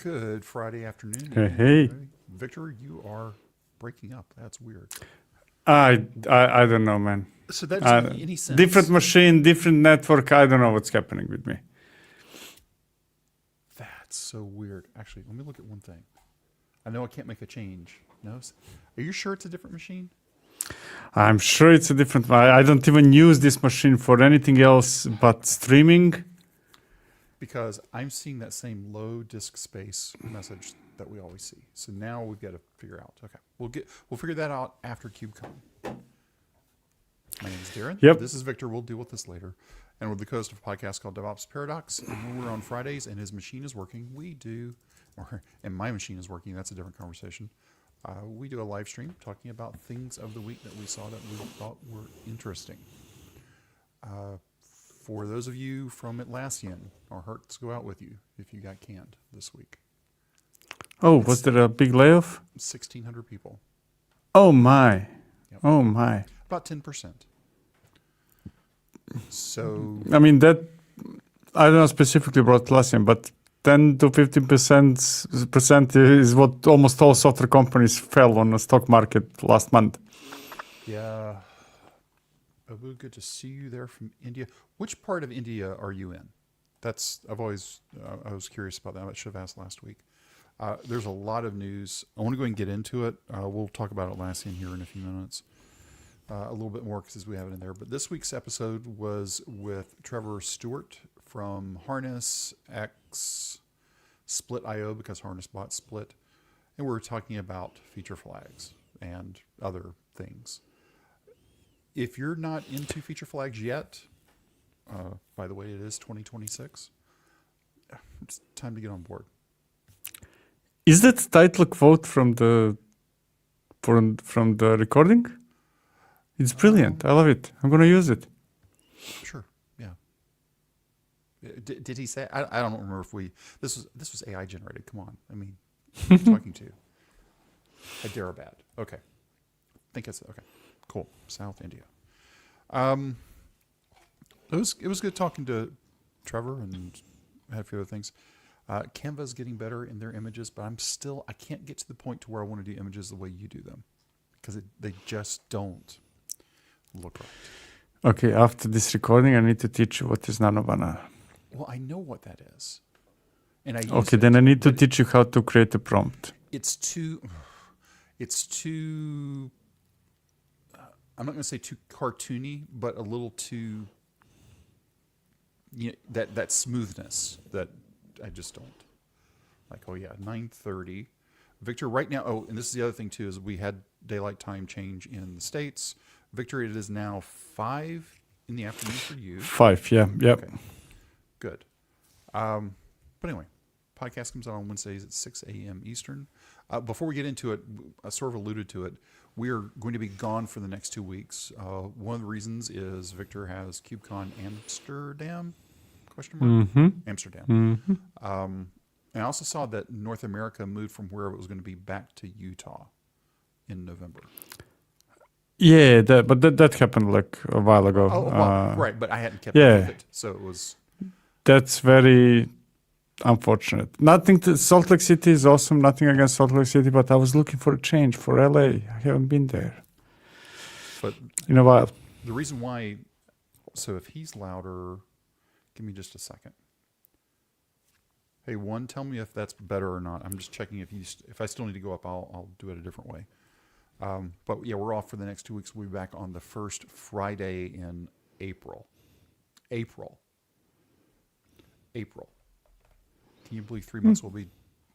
Good Friday afternoon. Hey. Victor, you are breaking up. That's weird. I don't know, man. So that doesn't make any sense. Different machine, different network. I don't know what's happening with me. That's so weird. Actually, let me look at one thing. I know I can't make a change. No? Are you sure it's a different machine? I'm sure it's a different. I don't even use this machine for anything else but streaming. Because I'm seeing that same low disk space message that we always see. So now we've got to figure out. Okay, we'll figure that out after KubeCon. My name is Darren. Yep. This is Victor. We'll deal with this later. And we're the host of a podcast called DevOps Paradox. And when we're on Fridays and his machine is working, and my machine is working, that's a different conversation. We do a live stream talking about things of the week that we saw that we thought were interesting. For those of you from Atlassian, our hearts go out with you if you got canned this week. Oh, was there a big layoff? 1,600 people. Oh, my. Yep. Oh, my. About 10%. So... I mean, I don't know specifically about Atlassian, but 10 to 15% is what almost all software companies fell on the stock market last month. Yeah. Abu, good to see you there from India. Which part of India are you in? I was curious about that. I should have asked last week. There's a lot of news. I want to go ahead and get into it. We'll talk about Atlassian here in a few minutes. A little bit more because we have it in there. But this week's episode was with Trevor Stewart from Harness X Split.io because Harness bought Split. And we're talking about feature flags and other things. If you're not into feature flags yet, by the way, it is 2026. It's time to get on board. Is that title quote from the recording? It's brilliant. I love it. I'm going to use it. Sure. Yeah. Did he say? I don't remember if this was AI generated. Come on. I mean, who are you talking to? Hyderabad. Okay. I think it's okay. Cool. South India. It was good talking to Trevor and I had a few other things. Canva's getting better in their images, but I can't get to the point to where I want to do images the way you do them because they just don't look right. Okay, after this recording, I need to teach you what is Nanobana. Well, I know what that is. And then I need to teach you how to create a prompt. It's too I'm not going to say too cartoony, but a little too, that smoothness that I just don't like. Oh yeah, 9:30, Victor. Right now. Oh, and this is the other thing too is we had daylight time change in the States. Victor, it is now 5 in the afternoon for you. 5, yeah, yep. Okay, good. But anyway, podcast comes out on Wednesdays at 6 a.m. Eastern. Before we get into it, I sort of alluded to it. We are going to be gone for the next 2 weeks. One of the reasons is Victor has KubeCon Amsterdam, ? Mm-hmm. Amsterdam. Mm-hmm. And I also saw that North America moved from where it was going to be back to Utah in November. Yeah, but that happened like a while ago. Oh, well, right, but I hadn't kept up with it, so it was... That's very unfortunate. Salt Lake City is awesome, nothing against Salt Lake City, but I was looking for a change for LA. I haven't been there but in a while. The reason why, so if he's louder, give me just a second. Hey, tell me if that's better or not. I'm just checking if I still need to go up, I'll do it a different way. But yeah, we're off for the next 2 weeks. We'll be back on the first Friday in April. April. Can you believe 3 months will be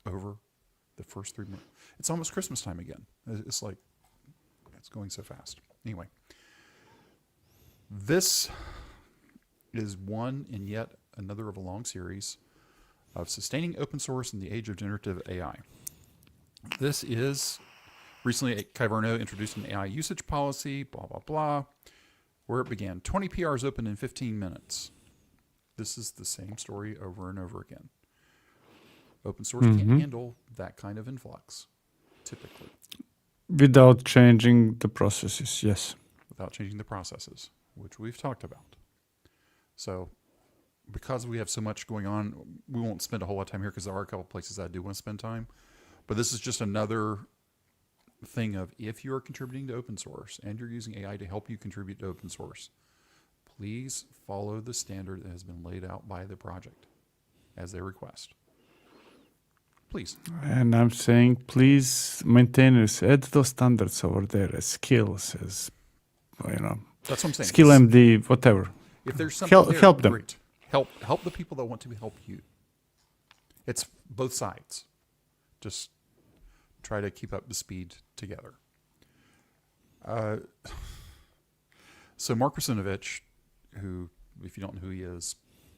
over? The first 3 months. It's almost Christmas time again. It's like, it's going so fast. Anyway, this is one and yet another of a long series of sustaining open source in the age of generative AI. This is recently Kyverno introduced an AI usage policy, blah, blah, blah, where it began. 20 PRs open in 15 minutes. This is the same story over and over again. Open source can't handle that kind of influx, typically. Without changing the processes, yes. Without changing the processes, which we've talked about. So because we have so much going on, we won't spend a whole lot of time here because there are a couple places I do want to spend time. But this is just another thing of if you are contributing to open source and you're using AI to help you contribute to open source, please follow the standard that has been laid out by the project as they request. Please. And I'm saying, please, maintainers, add those standards over there as skills, as, That's what I'm saying. skill MD, whatever. If there's something there, help them. great. Help the people that want to help you. It's both sides. Just try to keep up the speed together. So Mark Rusinovich, who, if you don't know who he is,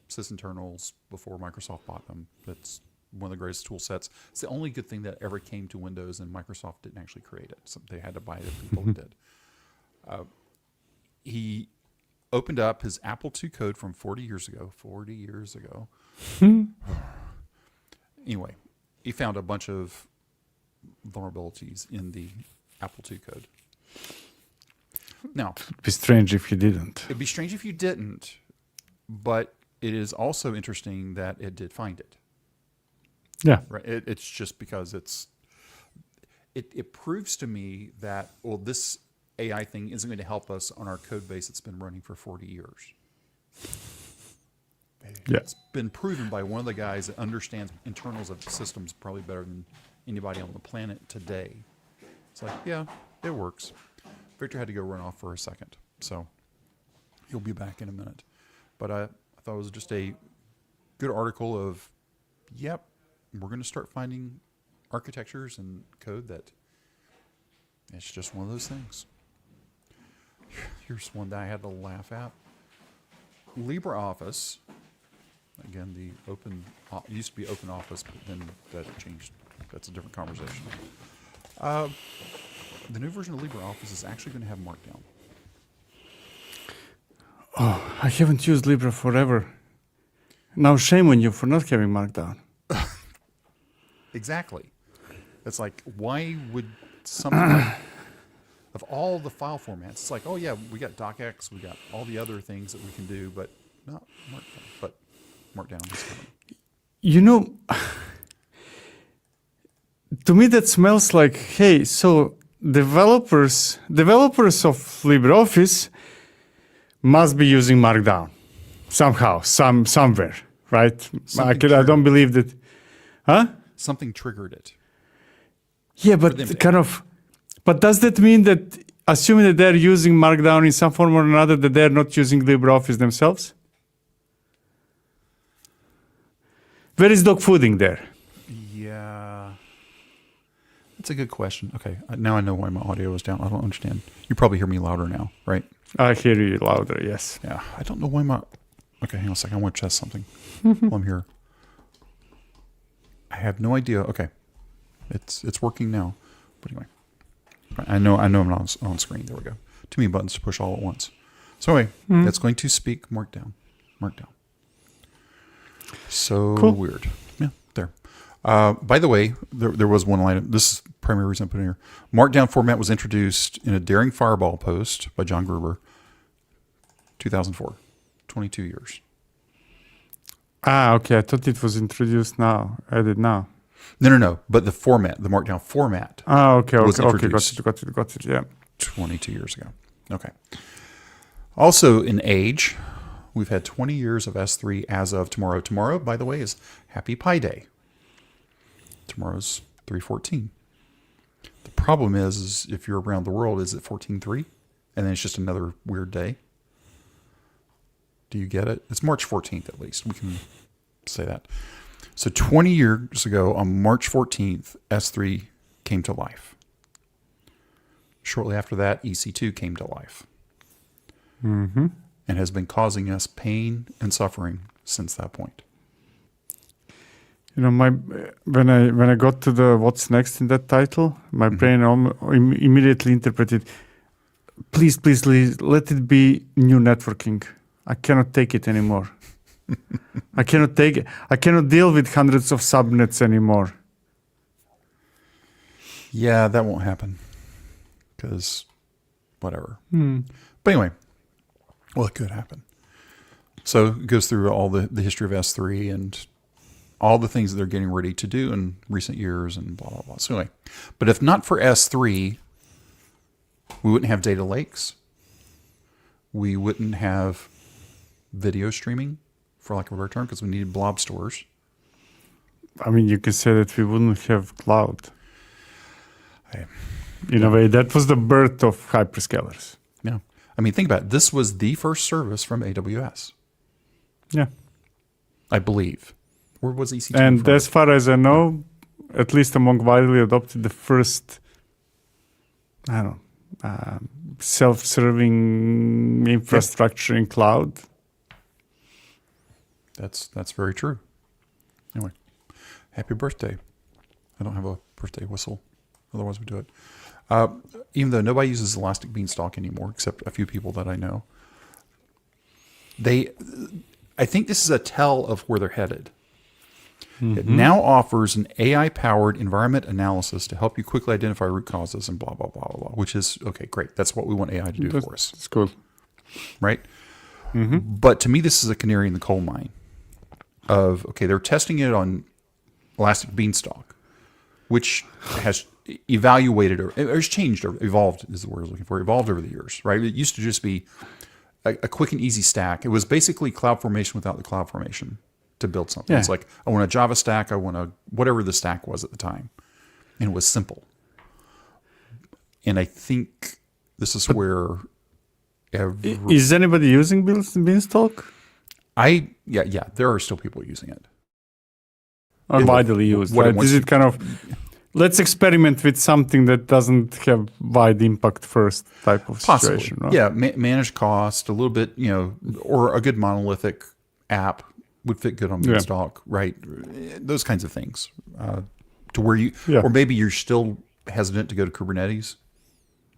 sysinternals before Microsoft bought them. That's one of the greatest tool sets. It's the only good thing that ever came to Windows, and Microsoft didn't actually create it. So they had to buy it if people did. He opened up his Apple II code from 40 years ago. 40 years ago. Anyway, he found a bunch of vulnerabilities in the Apple II code. Now, It'd be strange if you didn't. it'd be strange if you didn't, but it is also interesting that it did find it. Yeah. Right? It's just because it proves to me that, well, this AI thing isn't going to help us on our code base that's been running for 40 years. Yeah. It's been proven by one of the guys that understands internals of systems probably better than anybody on the planet today. It's like, yeah, it works. Victor had to go run off for a second, so he'll be back in a minute. But I thought it was just a good article of, yep, we're going to start finding architectures and code that it's just one of those things. Here's one that I had to laugh at. LibreOffice, again, the open, it used to be Open Office, but then that changed. That's a different conversation. The new version of LibreOffice is actually going to have Markdown. Oh, I haven't used Libra forever. Now shame on you for not having Markdown. Exactly. It's like, why would something like, of all the file formats, it's like, oh yeah, we got DocX, we got all the other things that we can do, but not Markdown. But Markdown is coming. You know, to me that smells like, hey, so developers of LibreOffice must be using Markdown somehow, somewhere, right? I don't believe that. Huh? Something triggered it. Yeah, but but does that mean that, assuming that they're using Markdown in some form or another, that they're not using LibreOffice themselves? Where is dog fooding there? Yeah. That's a good question. Okay, now I know why my audio is down. I don't understand. You probably hear me louder now, right? I hear you louder, yes. Yeah, I don't know why my... Okay, hang on a second. I want to test something while I'm here. I have no idea. Okay, it's working now. But anyway, I know I'm not on screen. There we go. Too many buttons to push all at once. So anyway, it's going to speak Markdown. So cool. Weird. Yeah, there. By the way, there was one line. This is the primary reason I put it here. Markdown format was introduced in a Daring Fireball post by John Gruber, 2004. 22 years. Okay. I thought it was introduced now, added now. No. But the format, the Markdown format. Okay. Was Got it. Yeah. 22 years ago. Okay. Also in age, we've had 20 years of S3 as of tomorrow. Tomorrow, by the way, is Happy Pi Day. Tomorrow's 3/14. The problem is if you're around the world, is it 14/3? And then it's just another weird day. Do you get it? It's March 14th at least. We can say that. So 20 years ago on March 14th, S3 came to life. Shortly after that, EC2 came to life. Mm-hmm. And has been causing us pain and suffering since that point. You know, when I got to the what's next in that title, my brain immediately interpreted, please, let it be new networking. I cannot take it anymore. I cannot take it. I cannot deal with hundreds of subnets anymore. Yeah, that won't happen. Because whatever. But anyway, well, it could happen. So it goes through all the history of S3 and all the things that they're getting ready to do in recent years and blah, blah, blah. So anyway, but if not for S3, we wouldn't have data lakes. We wouldn't have video streaming, for lack of a better term, because we needed blob stores. I mean, you could say that we wouldn't have cloud. In a way, that was the birth of hyperscalers. Yeah. I mean, think about it. This was the first service from AWS. Yeah. I believe. Or was EC2? And as far as I know, at least among widely adopted, the first, I don't know, self-serving infrastructure in cloud. That's very true. Anyway, happy birthday. I don't have a birthday whistle. Otherwise, we do it. Even though nobody uses Elastic Beanstalk anymore, except a few people that I know. I think this is a tell of where they're headed. It now offers an AI-powered environment analysis to help you quickly identify root causes and blah, blah, blah, blah, blah, which is, okay, great. That's what we want AI to do for us. It's cool. Right? But to me, this is a canary in the coal mine of, okay, they're testing it on Elastic Beanstalk, which has evaluated or has changed or evolved is the word I was looking for, evolved over the years, right? It used to just be a quick and easy stack. It was basically CloudFormation without the CloudFormation to build something. Yeah. It's like, I want a Java stack. I want a whatever the stack was at the time. And it was simple. And I think this is where is anybody using Beanstalk? Yeah, there are still people using it. Or widely used, right? Is it kind of, let's experiment with something that doesn't have wide impact first type of Possibly. situation, right? Yeah, manage cost, a little bit, or a good monolithic app would fit good on Beanstalk, right? Those kinds of things. To where or maybe you're still hesitant to go to Kubernetes.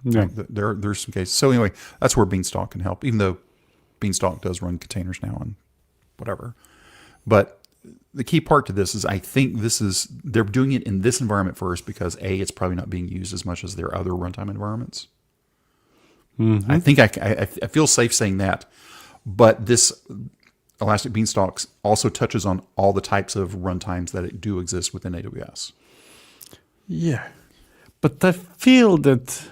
Yeah. Right? There's some cases. So anyway, that's where Beanstalk can help, even though Beanstalk does run containers now and whatever. But the key part to this is I think they're doing it in this environment first because A, it's probably not being used as much as their other runtime environments. I think I feel safe saying that. But this Elastic Beanstalk also touches on all the types of runtimes that do exist within AWS. Yeah. But I feel that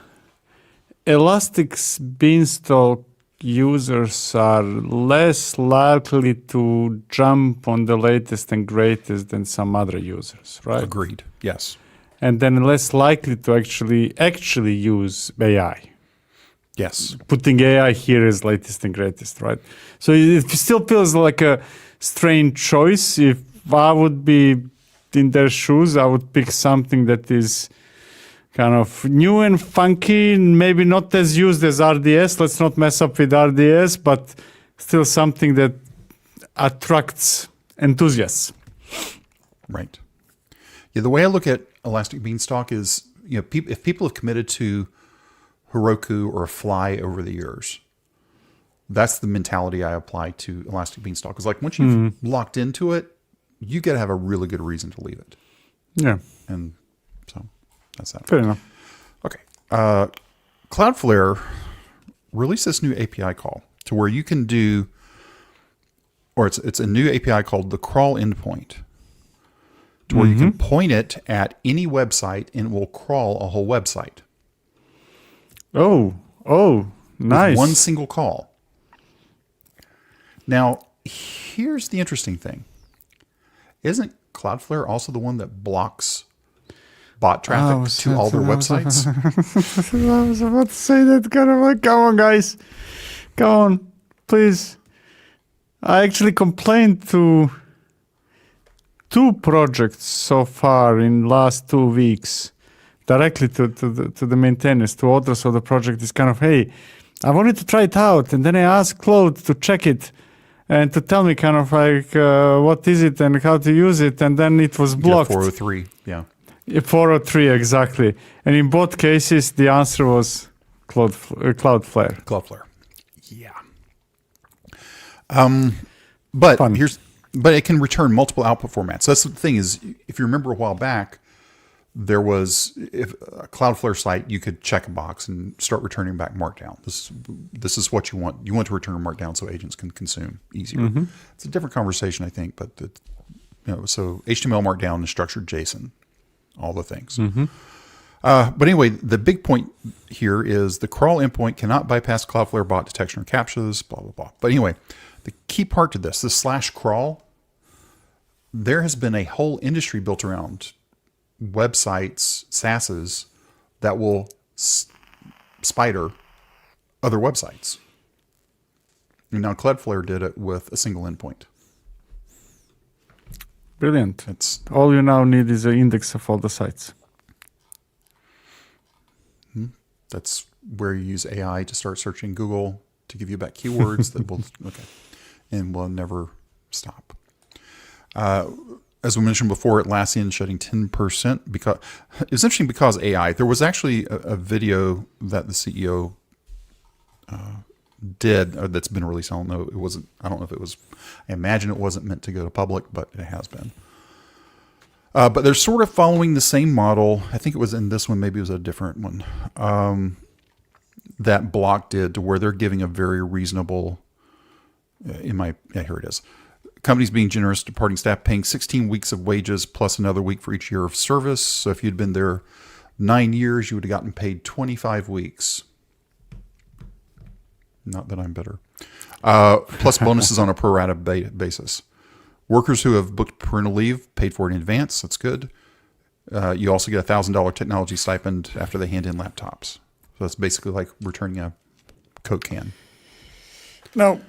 Elastic Beanstalk users are less likely to jump on the latest and greatest than some other users, right? Agreed. Yes. And then less likely to actually use AI. Yes. Putting AI here as latest and greatest, right? So it still feels like a strange choice. If I would be in their shoes, I would pick something that is kind of new and funky, maybe not as used as RDS. Let's not mess up with RDS, but still something that attracts enthusiasts. Right. Yeah, the way I look at Elastic Beanstalk is, if people have committed to Heroku or Fly over the years, that's the mentality I apply to Elastic Beanstalk. It's like once you've locked into it, you got to have a really good reason to leave it. Yeah. And so that's that. Fair enough. Okay. Cloudflare released this new API call to where you can do, or it's a new API called the crawl endpoint, to where you can point it at any website and it will crawl a whole website. Oh, nice. With one single call. Now, here's the interesting thing. Isn't Cloudflare also the one that blocks bot traffic to all their websites? I was about to say that, kind of like, come on, guys. Come on, please. I actually complained to 2 projects so far in last 2 weeks, directly to the maintainers, to authors of the project. Is kind of, hey, I wanted to try it out, and then I asked Claude to check it and to tell me kind of like what is it and how to use it, and then it was blocked. 403, yeah. 403, exactly. And in both cases, the answer was Cloudflare. Cloudflare, yeah. But Fun. but it can return multiple output formats. That's the thing is, if you remember a while back, there was, if a Cloudflare site, you could check a box and start returning back Markdown. This is what you want. You want to return Markdown so agents can consume easier. It's a different conversation, I think, but so HTML, Markdown, and structured JSON, all the things. But anyway, the big point here is the crawl endpoint cannot bypass Cloudflare bot detection or CAPTCHAs, blah, blah, blah. But anyway, the key part to this /crawl, there has been a whole industry built around websites, SaaSes, that will spider other websites. And now Cloudflare did it with a single endpoint. Brilliant. It's all you now need is an index of all the sites. That's where you use AI to start searching Google to give you back keywords that will and will never stop. As we mentioned before, Atlassian shedding 10% because it was interesting because AI. There was actually a video that the CEO did that's been released. I don't know. It wasn't. I don't know if it was. I imagine it wasn't meant to go to public, but it has been. But they're sort of following the same model. I think it was in this one. Maybe it was a different one that Block did, to where they're giving a very reasonable. Here it is. Companies being generous, departing staff paying 16 weeks of wages plus another week for each year of service. So if you'd been there 9 years, you would have gotten paid 25 weeks. Not that I'm bitter. Plus bonuses on a pro rata basis. Workers who have booked parental leave paid for it in advance. That's good. You also get a $1,000 technology stipend after they hand in laptops. So that's basically like returning a Coke can. Now,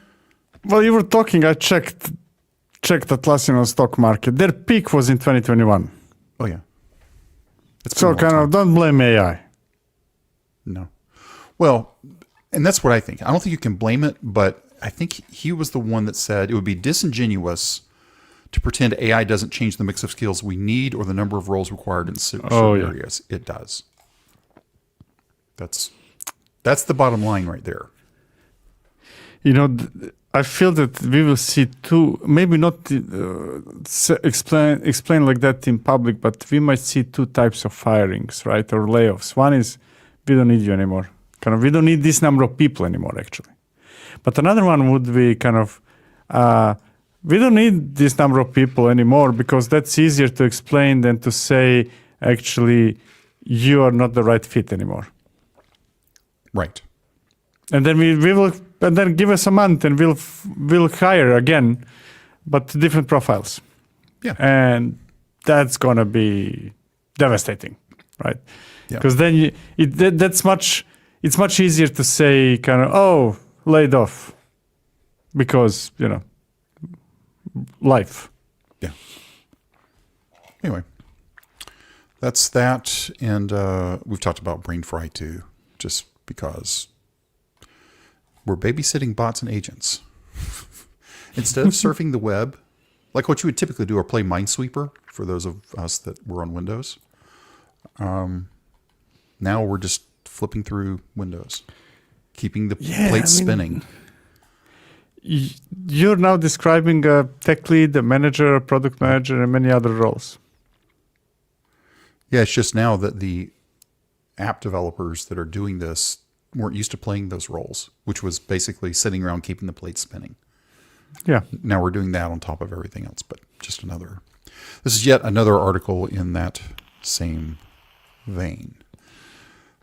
while you were talking, I checked Atlassian on stock market. Their peak was in 2021. Oh, yeah. So kind of don't blame AI. No. Well, and that's what I think. I don't think you can blame it, but I think he was the one that said it would be disingenuous to pretend AI doesn't change the mix of skills we need or the number of roles required in certain areas. It does. That's the bottom line right there. You know, I feel that we will see two, maybe not explain like that in public, but we might see two types of firings, right, or layoffs. One is we don't need you anymore. Kind of, we don't need this number of people anymore, actually. But another one would be kind of, we don't need this number of people anymore because that's easier to explain than to say, actually, you are not the right fit anymore. Right. And then we will, and then give us a month and we'll hire again, but different profiles. Yeah. And that's going to be devastating, right? Yeah. Because then it's much easier to say kind of, oh, laid off because, life. Yeah. Anyway, that's that. And we've talked about brain fry too, just because we're babysitting bots and agents. Instead of surfing the web, like what you would typically do, or play Minesweeper for those of us that were on Windows. Now we're just flipping through Windows, keeping the plate spinning. You're now describing a tech lead, a manager, a product manager, and many other roles. Yeah, it's just now that the app developers that are doing this weren't used to playing those roles, which was basically sitting around keeping the plate spinning. Yeah. Now we're doing that on top of everything else, but just another. This is yet another article in that same vein.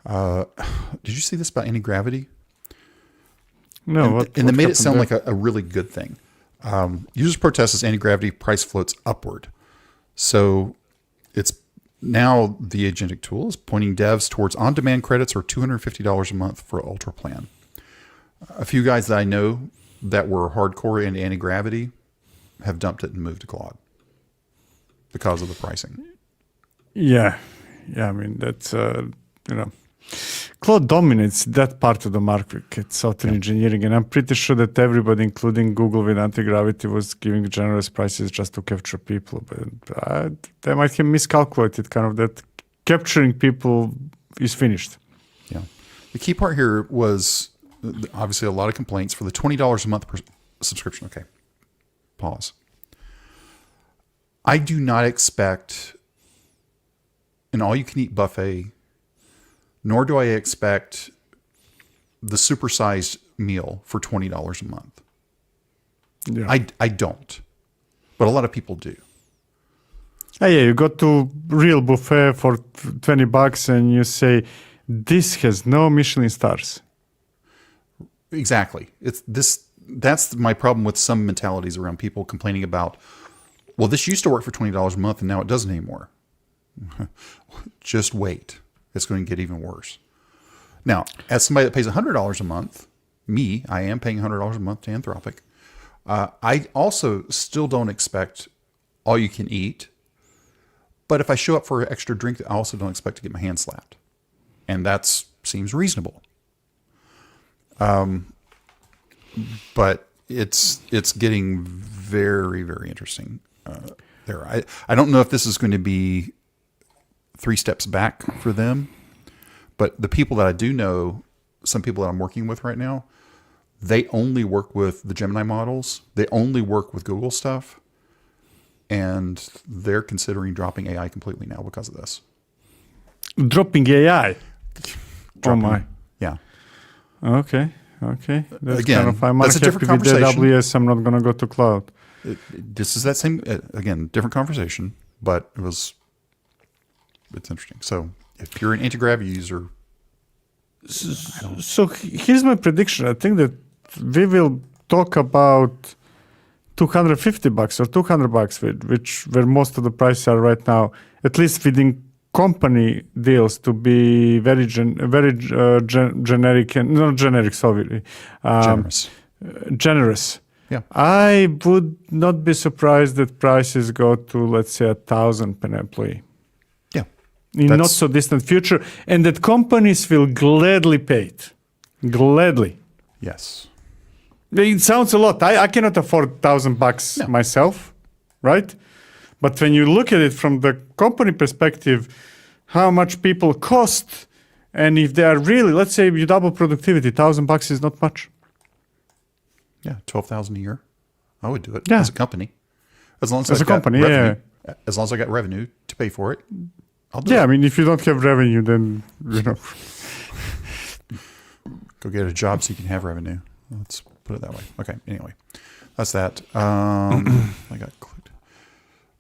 Did you see this about anti-gravity? No. And they made it sound like a really good thing. Users protest as anti-gravity price floats upward. So it's now the agentic tool is pointing devs towards on-demand credits or $250 a month for Ultra plan. A few guys that I know that were hardcore into anti-gravity have dumped it and moved to Claude because of the pricing. Yeah. I mean, that's, Claude dominates that part of the market. It's software engineering, and I'm pretty sure that everybody, including Google with Antigravity, was giving generous prices just to capture people. But they might have miscalculated kind of that capturing people is finished. Yeah. The key part here was obviously a lot of complaints for the $20 a month per subscription. Okay. Pause. I do not expect an all-you-can-eat buffet, nor do I expect the supersized meal for $20 a month. Yeah. I don't, but a lot of people do. Yeah, you go to real buffet for $20 and you say, this has no Michelin stars. Exactly. That's my problem with some mentalities around people complaining about, well, this used to work for $20 a month and now it doesn't anymore. Just wait. It's going to get even worse. Now, as somebody that pays $100 a month, I am paying $100 a month to Anthropic. I also still don't expect all you can eat. But if I show up for an extra drink, I also don't expect to get my hand slapped. And that seems reasonable. But it's getting very, very interesting there. I don't know if this is going to be 3 steps back for them, but the people that I do know, some people that I'm working with right now, they only work with the Gemini models. They only work with Google stuff. And they're considering dropping AI completely now because of this. Dropping AI? Dropping, oh my. Yeah. Okay. That's Again, kind of, I'm that's a unhappy different with conversation. AWS. I'm not going to go to Cloud. This is that same, again, different conversation, but it's interesting. So if you're an Antigravity user, So here's my prediction. I think that we will talk about $250 or $200, which where most of the prices are right now, at least within company deals, to be very generic and not generic, sorry, generous. Generous. Yeah. I would not be surprised that prices go to, let's say, $1,000 per employee. Yeah. In not so distant future, and that companies will gladly pay it. Gladly. Yes. It sounds a lot. I cannot afford $1,000 myself, right? But when you look at it from the company perspective, how much people cost, and if they are really, let's say you double productivity, $1,000 is not much. Yeah, $12,000 a year. I would do it Yeah. as a company, as long as As I've a company, got revenue, as long as I got revenue to pay for it. I'll do Yeah, it. I mean, if you don't have revenue, then Go get a job so you can have revenue. Let's put it that way. Okay. Anyway, that's that. I got clicked.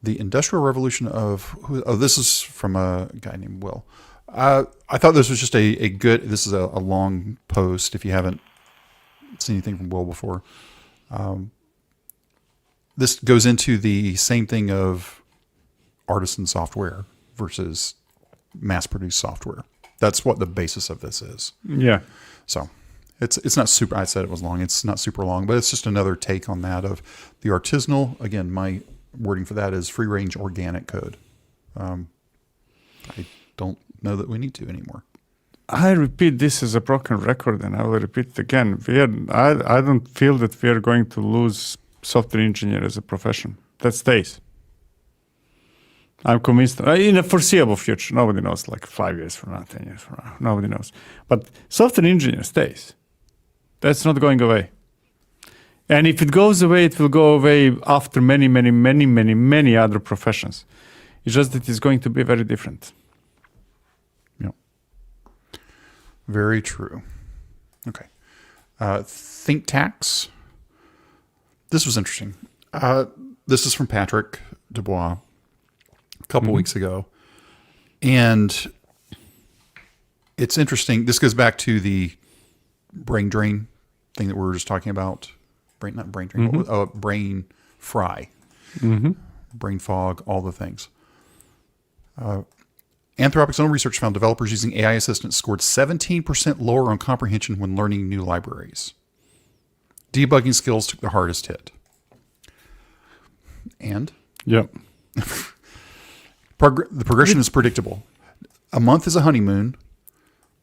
The Industrial Revolution of this is from a guy named Will. I thought this was just a good. This is a long post. If you haven't seen anything from Will before, this goes into the same thing of artisan software versus mass-produced software. That's what the basis of this is. yeah. So it's not super. I said it was long. It's not super long, but it's just another take on that of the artisanal. Again, my wording for that is free-range organic code. I don't know that we need to anymore. I repeat this as a broken record, and I will repeat it again. I don't feel that we are going to lose software engineer as a profession. That stays. I'm convinced in a foreseeable future. Nobody knows, like 5 years from now, 10 years from now. Nobody knows. But software engineer stays. That's not going away. And if it goes away, it will go away after many other professions. It's just that it's going to be very different. Yeah. Very true. Okay. Think Tax. This was interesting. This is from Patrick Dubois a couple weeks ago. And it's interesting. This goes back to the brain drain thing that we were just talking about. Not brain drain, brain fry, brain fog, all the things. Anthropic's own research found developers using AI assistants scored 17% lower on comprehension when learning new libraries. Debugging skills took the hardest hit. And Yep. the progression is predictable. A month is a honeymoon.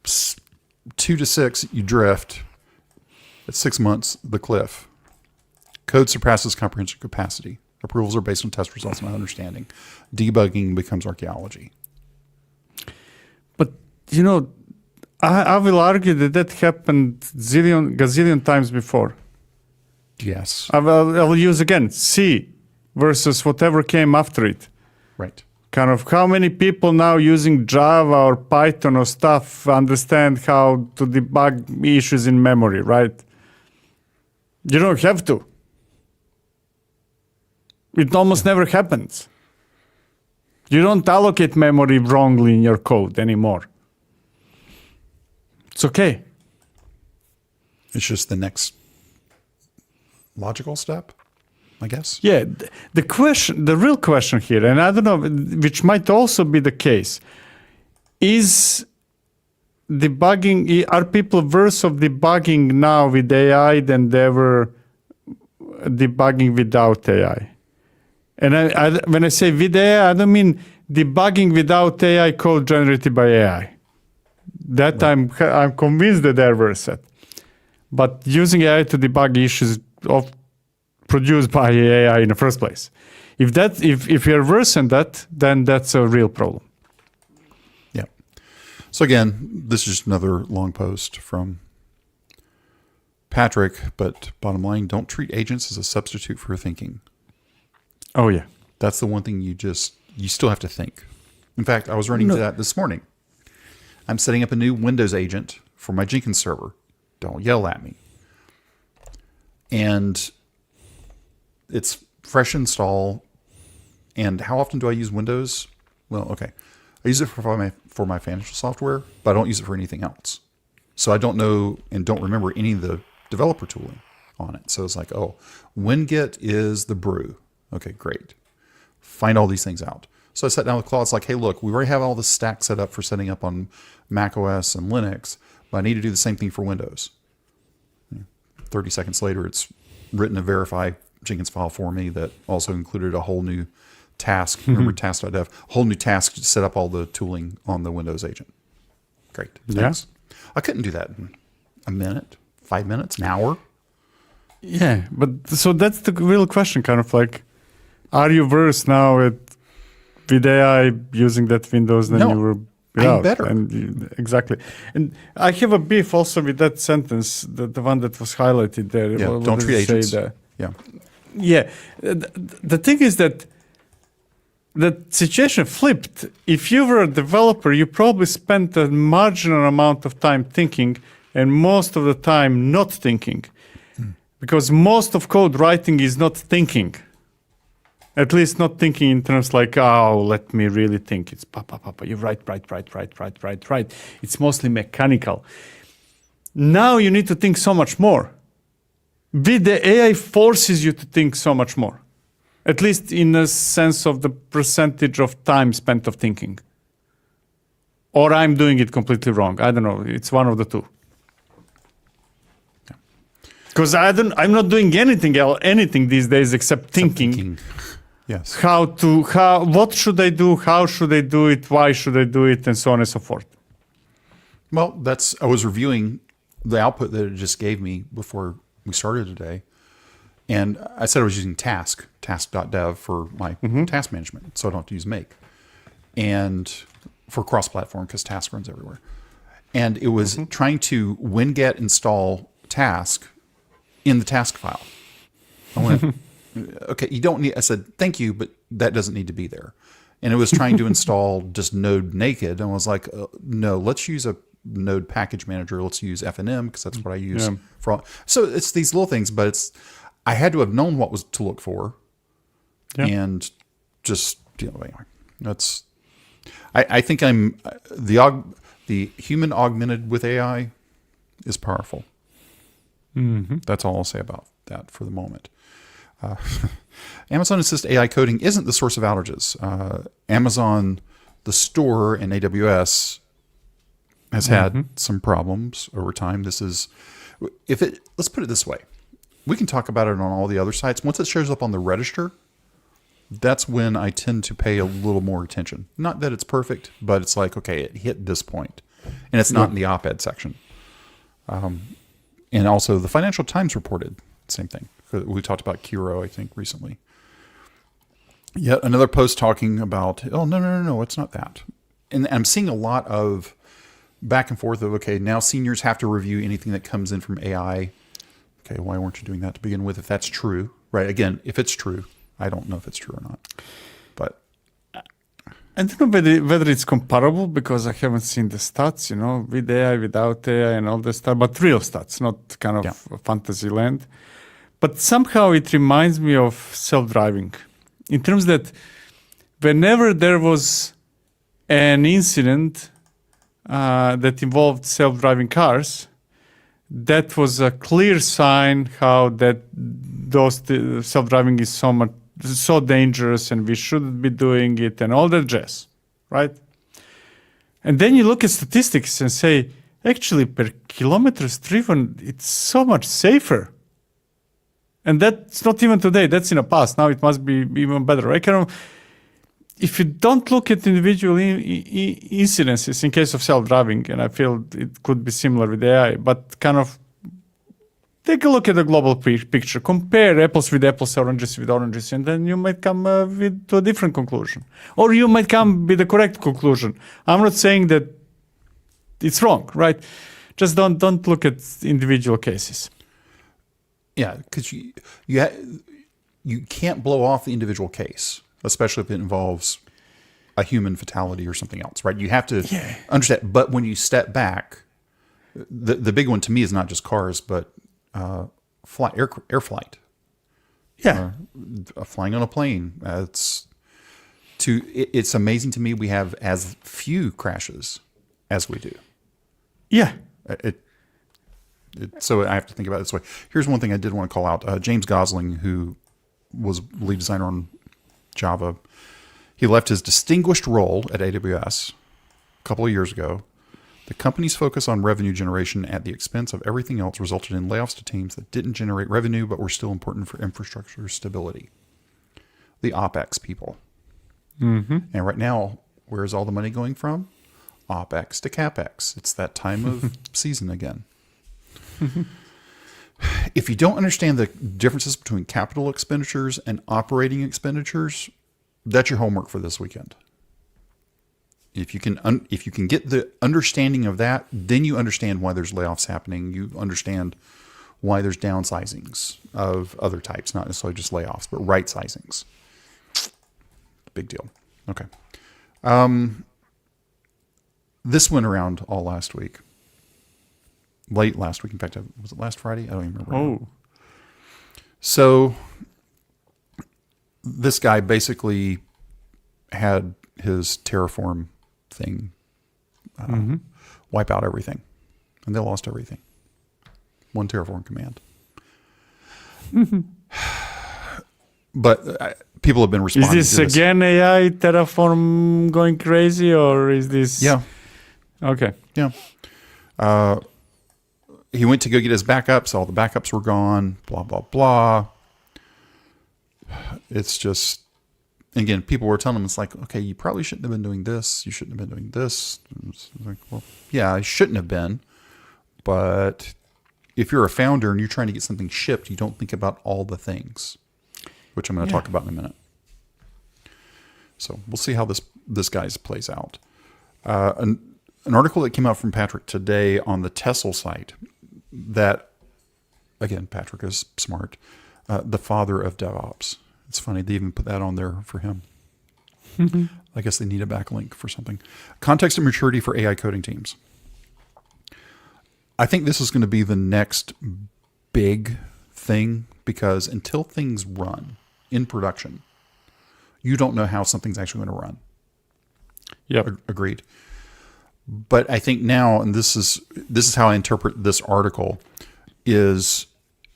2 to 6, you drift. At 6 months, the cliff. Code surpasses comprehension capacity. Approvals are based on test results, not understanding. Debugging becomes archaeology. But, I will argue that happened gazillion times before. Yes. I will use again C versus whatever came after it. Right. kind of how many people now using Java or Python or stuff understand how to debug issues in memory, right? You don't have to. It almost never happens. You don't allocate memory wrongly in your code anymore. It's okay. It's just the next logical step, I guess. Yeah, the real question here, and I don't know, which might also be the case, is debugging, are people worse of debugging now with AI than they were debugging without AI? And when I say with AI, I don't mean debugging without AI code generated by AI. That right. I'm convinced that they're worse at. But using AI to debug issues produced by AI in the first place. If you're worse than that, then that's a real problem. Yeah. So again, this is just another long post from Patrick, but bottom line, don't treat agents as a substitute for thinking. Oh, yeah. That's the one thing you still have to think. In fact, I was running that this morning. I'm setting up a new Windows agent for my Jenkins server. Don't yell at me. And it's fresh install. And how often do I use Windows? Well, okay. I use it for my financial software, but I don't use it for anything else. So I don't know and don't remember any of the developer tooling on it. So it's like, oh, Winget is the brew. Okay, great. Find all these things out. So I sat down with Claude. It's like, hey, look, we already have all this stack set up for setting up on Mac OS and Linux, but I need to do the same thing for Windows. 30 seconds later, it's written a verify Jenkins file for me that also included a whole new task. Remember task.dev, a whole new task to set up all the tooling on the Windows agent. Great. Thanks. Yeah. I couldn't do that in a minute, 5 minutes, an hour. Yeah, but so that's the real question, kind of like, are you worse now with AI using that Windows than you were without? I'm better. Exactly. And I have a beef also with that sentence, the one that was highlighted there. Yeah, don't treat agents. Yeah. Yeah. The thing is that situation flipped. If you were a developer, you probably spent a marginal amount of time thinking and most of the time not thinking. Because most of code writing is not thinking. At least not thinking in terms like, oh, let me really think. It's pa. You write. It's mostly mechanical. Now you need to think so much more. With the AI forces you to think so much more. At least in a sense of the percentage of time spent of thinking. Or I'm doing it completely wrong. I don't know. It's one of the two. Because I'm not doing anything these days except thinking. Yes. What should I do? How should I do it? Why should I do it? And so on and so forth. Well, I was reviewing the output that it just gave me before we started today. And I said I was using task.dev for my task management. So I don't have to use make. And for cross-platform because task runs everywhere. And it was trying to winget install task in the task file. I went, okay, you don't need, I said, thank you, but that doesn't need to be there. And it was trying to install just Node naked. And I was like, no, let's use a Node package manager. Let's use FNM because that's what I use for all. So it's these little things, but I had to have known what was to look for. Yeah. And just, anyway, I think the human augmented with AI is powerful. That's all I'll say about that for the moment. Amazon Assist AI coding isn't the source of outages. Amazon, the store, and AWS has had some problems over time. Let's put it this way. We can talk about it on all the other sites. Once it shows up on the register, that's when I tend to pay a little more attention. Not that it's perfect, but it's like, okay, it hit this point. And it's not in the op-ed section. And also the Financial Times reported the same thing. We talked about Kiro, I think, recently. Yet another post talking about, oh, no, it's not that. And I'm seeing a lot of back and forth of, okay, now seniors have to review anything that comes in from AI. Okay, why weren't you doing that to begin with if that's true? Right, again, if it's true. I don't know if it's true or not. But I don't know whether it's comparable because I haven't seen the stats, with AI, without AI, and all the stuff, but real stats, not kind of fantasy land. But somehow it reminds me of self-driving, in terms that whenever there was an incident that involved self-driving cars, that was a clear sign how that self-driving is so dangerous and we shouldn't be doing it and all that jazz, right? And then you look at statistics and say, actually, per kilometers driven, it's so much safer. And that's not even today. That's in the past. Now it must be even better, right? If you don't look at individual incidences in case of self-driving, and I feel it could be similar with AI, but kind of take a look at the global picture, compare apples with apples, oranges with oranges, and then you might come to a different conclusion. Or you might come with the correct conclusion. I'm not saying that it's wrong, right? Just don't look at individual cases. Yeah, because you can't blow off the individual case, especially if it involves a human fatality or something else, right? You have to understand. But when you step back, the big one to me is not just cars, but air flight. Yeah, flying on a plane. It's amazing to me we have as few crashes as we do. Yeah. So I have to think about it this way. Here's one thing I did want to call out. James Gosling, who was lead designer on Java, he left his distinguished role at AWS a couple of years ago. The company's focus on revenue generation at the expense of everything else resulted in layoffs to teams that didn't generate revenue but were still important for infrastructure stability. The OpEx people. Mm-hmm. And right now, where's all the money going from? OpEx to CapEx. It's that time of season again. If you don't understand the differences between capital expenditures and operating expenditures, that's your homework for this weekend. If you can get the understanding of that, then you understand why there's layoffs happening. You understand why there's downsizings of other types, not necessarily just layoffs, but right sizings. Big deal. Okay. This went around all last week. Late last week. In fact, was it last Friday? I don't even remember. Oh. So this guy basically had his Terraform thing wipe out everything. And they lost everything. One Terraform command. But people have been responding Is this to this. again AI Terraform going crazy, or is this... Yeah. Okay. Yeah. He went to go get his backups. All the backups were gone. Blah, blah, blah. It's just, again, people were telling him, it's like, okay, you probably shouldn't have been doing this. You shouldn't have been doing this. It's like, well, yeah, I shouldn't have been. But if you're a founder and you're trying to get something shipped, you don't think about all the things, which I'm going to talk about in a minute. So we'll see how this guy's plays out. An article that came out from Patrick today on the Tessel site that, again, Patrick is smart, the father of DevOps. It's funny, they even put that on there for him. I guess they need a backlink for something. Context and maturity for AI coding teams. I think this is going to be the next big thing, because until things run in production, you don't know how something's actually going to run. Yep. Agreed. But I think now, and this is how I interpret this article, is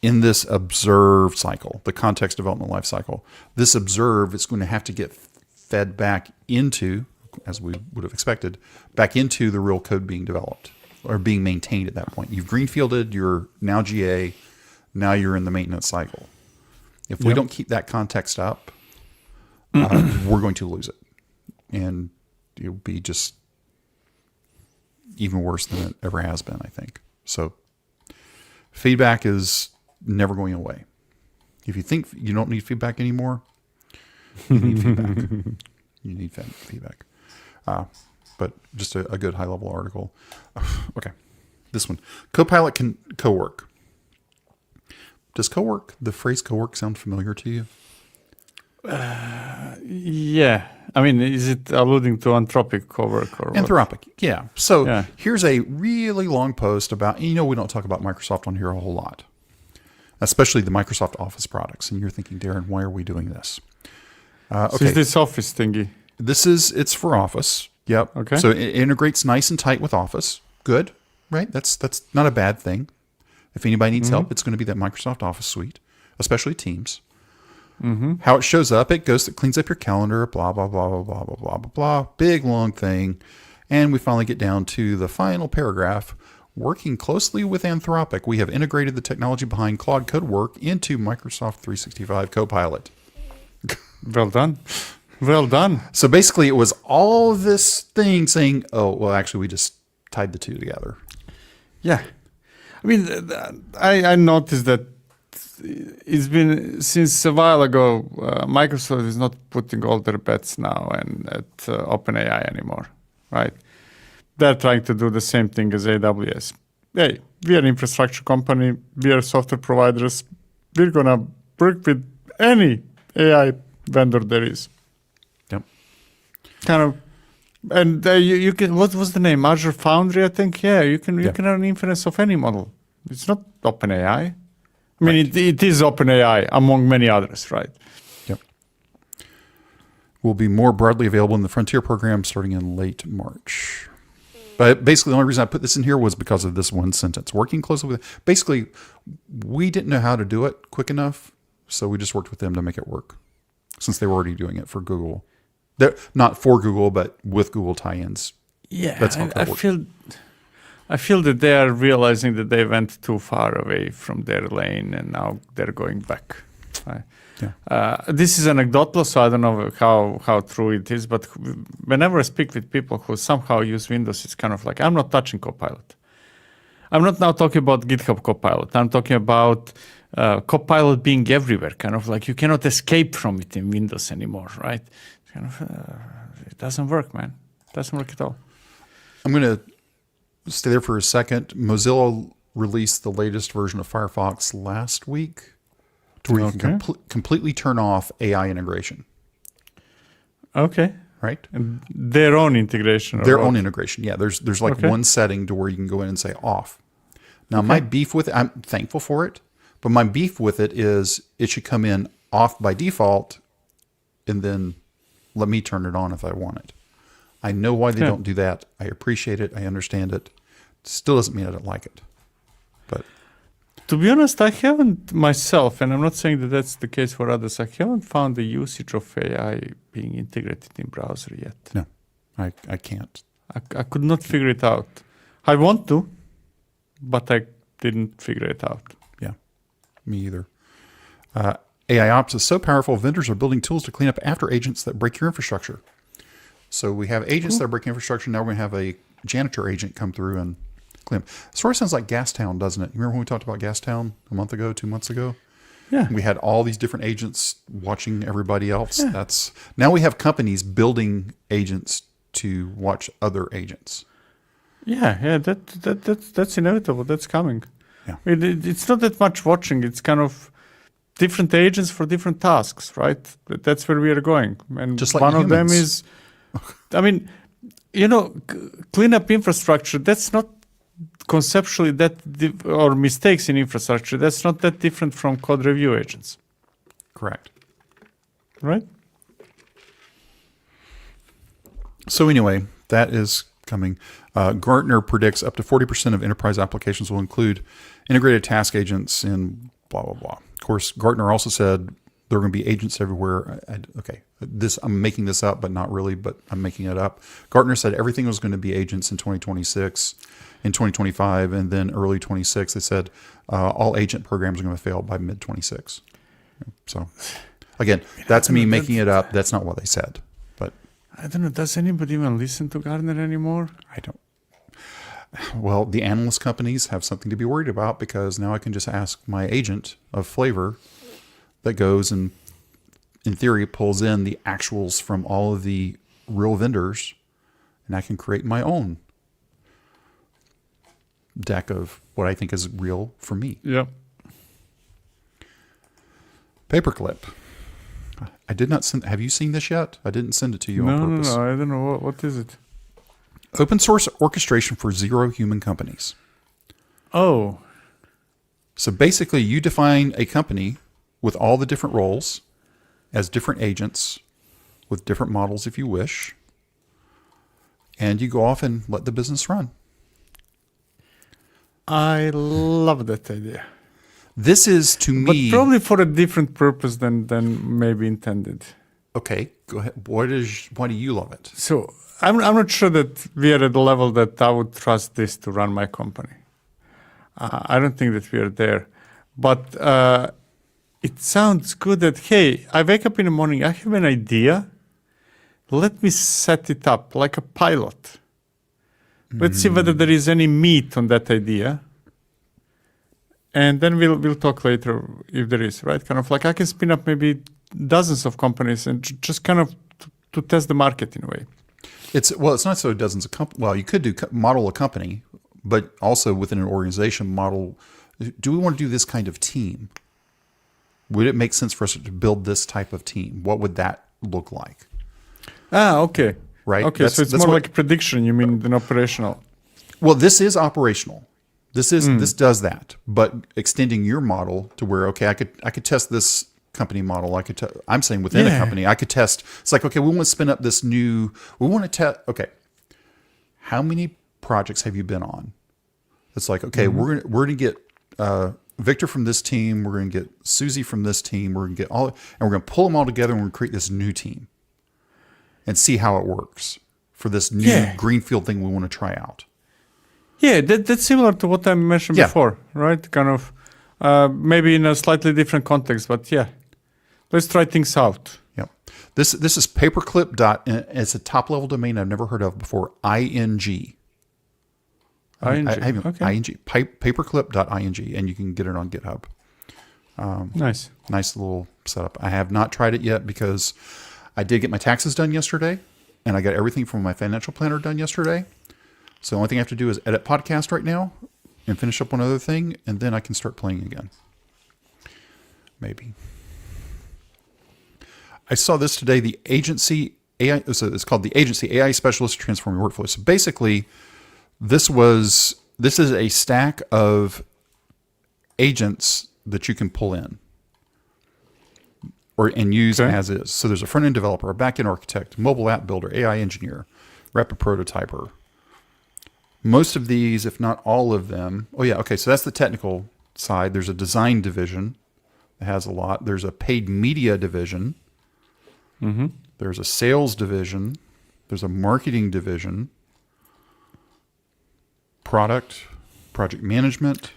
in this observe cycle, the context development life cycle, this observe is going to have to get fed back into, as we would have expected, back into the real code being developed or being maintained at that point. You've greenfielded, you're now GA, now you're in the maintenance cycle. If we don't keep that context up, we're going to lose it. And it'll be just even worse than it ever has been, I think. So feedback is never going away. If you think you don't need feedback anymore, you need feedback. You need feedback. But just a good high-level article. Okay, this one. Copilot Cowork. Does the phrase cowork sound familiar to you? Yeah. I mean, is it alluding to Anthropic Cowork or what? Anthropic, yeah. So Yeah. here's a really long post about, we don't talk about Microsoft on here a whole lot, especially the Microsoft Office products. And you're thinking, Darren, why are we doing this? So Okay, is this Office thingy? it's for Office. Yep. Okay. So it integrates nice and tight with Office. Good, right? That's not a bad thing. If anybody needs help, it's going to be that Microsoft Office suite, especially Teams. How it shows up, it cleans up your calendar, blah, blah, blah, blah, blah, blah, blah, blah, blah. Big, long thing. And we finally get down to the final paragraph. Working closely with Anthropic, we have integrated the technology behind Claude Cowork into Microsoft 365 Copilot. Well done. Well done. So basically, it was all this thing saying, oh, well, actually, we just tied the two together. Yeah. I mean, I noticed that it's been since a while ago, Microsoft is not putting all their bets now at OpenAI anymore, right? They're trying to do the same thing as AWS. Hey, we are an infrastructure company. We are software providers. We're going to work with any AI vendor there is. Yep. Kind of. And you can, what was the name? Azure Foundry, I think. Yeah, you can run inference of any model. It's not OpenAI. I mean, it is OpenAI among many others, right? Yep. Will be more broadly available in the Frontier program starting in late March. But basically, the only reason I put this in here was because of this one sentence. Working closely with, basically, we didn't know how to do it quick enough, so we just worked with them to make it work, since they were already doing it for Google. They're not for Google, but with Google tie-ins. Yeah, That's how I feel that they are realizing that they went too far away from their lane, and now they're going back. Right? Yeah. This is anecdotal, so I don't know how true it is, but whenever I speak with people who somehow use Windows, it's kind of like, I'm not touching Copilot. I'm not now talking about GitHub Copilot. I'm talking about Copilot being everywhere, kind of like you cannot escape from it in Windows anymore, right? Kind of, it doesn't work, man. It doesn't work at all. I'm going to stay there for a second. Mozilla released the latest version of Firefox last week, to where you can completely turn off AI integration. Okay. Right? And their own integration. Their own integration. Yeah, there's like one setting to where you can go in and say off. Now, my beef with it, I'm thankful for it, but my beef with it is it should come in off by default and then let me turn it on if I want it. I know why they don't do that. I appreciate it. I understand it. Still doesn't mean I don't like it. But to be honest, I haven't myself, and I'm not saying that that's the case for others, I haven't found the usage of AI being integrated in browser yet. No, I can't. I could not figure it out. I want to, but I didn't figure it out. Yeah, me either. AI Ops is so powerful, vendors are building tools to clean up after agents that break your infrastructure. So we have agents that break infrastructure. Now we're going to have a janitor agent come through and clean up. Sort of sounds like Gastown, doesn't it? You remember when we talked about Gastown a month ago, 2 months ago? Yeah. We had all these different agents watching everybody else. Yeah. Now we have companies building agents to watch other agents. Yeah, that's inevitable. That's coming. Yeah. It's not that much watching. It's kind of different agents for different tasks, right? That's where we are going. And just like one humans. of them is, I mean, clean up infrastructure. That's not conceptually or mistakes in infrastructure. That's not that different from code review agents. Correct. Right? So anyway, that is coming. Gartner predicts up to 40% of enterprise applications will include integrated task agents in blah, blah, blah. Of course, Gartner also said there are going to be agents everywhere. I'm making this up, but not really, but I'm making it up. Gartner said everything was going to be agents in 2026, in 2025, and then early 26. They said all agent programs are going to fail by mid-26. So, again, that's me making it up. That's not what they said. But I don't know. Does anybody even listen to Gartner anymore? I don't. Well, the analyst companies have something to be worried about because now I can just ask my agent of flavor that goes and, in theory, pulls in the actuals from all of the real vendors, and I can create my own deck of what I think is real for me. Yep. Paperclip. I did not send. Have you seen this yet? I didn't send it to you on No, purpose. I don't know. What is it? Open source orchestration for zero human companies. Oh, So basically, you define a company with all the different roles as different agents with different models if you wish. And you go off and let the business run. I love that idea. This is, to But me... probably for a different purpose than maybe intended. Okay, go ahead. Why do you love it? So I'm not sure that we are at the level that I would trust this to run my company. I don't think that we are there. But it sounds good that, hey, I wake up in the morning, I have an idea. Let me set it up like a pilot. Let's see whether there is any meat on that idea. And then we'll talk later if there is, right? Kind of like I can spin up maybe dozens of companies and just kind of to test the market in a way. It's not so dozens of companies. Well, you could model a company, but also within an organization model. Do we want to do this kind of team? Would it make sense for us to build this type of team? What would that look like? Ah, okay. Right. Okay, so it's more like a prediction, you mean, than operational. Well, this is operational. This does that, but extending your model to where, okay, I could test this company model. I'm saying within a company, I could test. It's like, okay, we want to spin up this new. We want to test. Okay, how many projects have you been on? It's like, okay, we're gonna get Victor from this team. We're gonna get Susie from this team. We're gonna get all, and we're gonna pull them all together and we're gonna create this new team, and see how it works for this new greenfield thing we want to try out. Yeah, that's similar to what I mentioned before, right? Kind of maybe in a slightly different context, but yeah, let's try things out. Yep. This is paperclip. It's a top level domain I've never heard of before. ING. ING. Okay. ING. Paperclip.ing, and you can get it on GitHub. Nice. Nice little setup. I have not tried it yet because I did get my taxes done yesterday, and I got everything from my financial planner done yesterday. So the only thing I have to do is edit podcast right now and finish up one other thing, and then I can start playing again. Maybe. I saw this today, the agency AI, so it's called the Agency AI Specialist Transforming Workflows. So basically, this is a stack of agents that you can pull in and use as is. So there's a front-end developer, a back-end architect, mobile app builder, AI engineer, rapid prototyper. Most of these, if not all of them, so that's the technical side. There's a design division that has a lot. There's a paid media division. Mm-hmm. There's a sales division. There's a marketing division. Project management,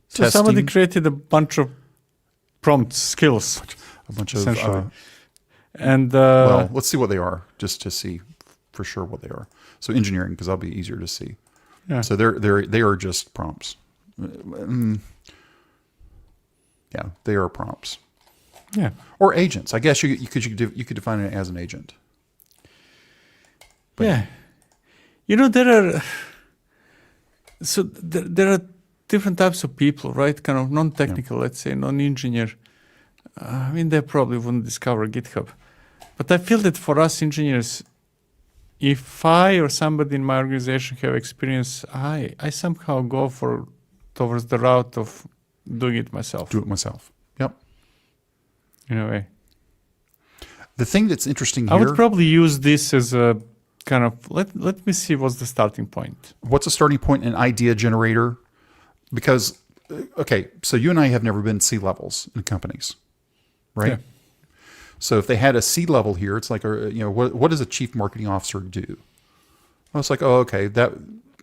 So testing. somebody created a bunch of prompt skills, A bunch of, essentially. And well, let's see what they are, just to see for sure what they are. So engineering, because that'll be easier to see. yeah. So they are just prompts. Yeah, they are prompts yeah. or agents. I guess you could define it as an agent. But Yeah. You know, there are different types of people, right? Kind of non-technical, let's say, non-engineer. I mean, they probably wouldn't discover GitHub. But I feel that for us engineers, if I or somebody in my organization have experience, I somehow go towards the route of doing it myself. Do it myself. Yep. In a way. The thing that's interesting I here. would probably use this as a kind of, let me see what's the starting point. What's a starting point? An idea generator? Because, okay, so you and I have never been C-levels in companies, right? Yeah. So if they had a C-level here, it's like, what does a chief marketing officer do? Well, it's like, oh, okay, that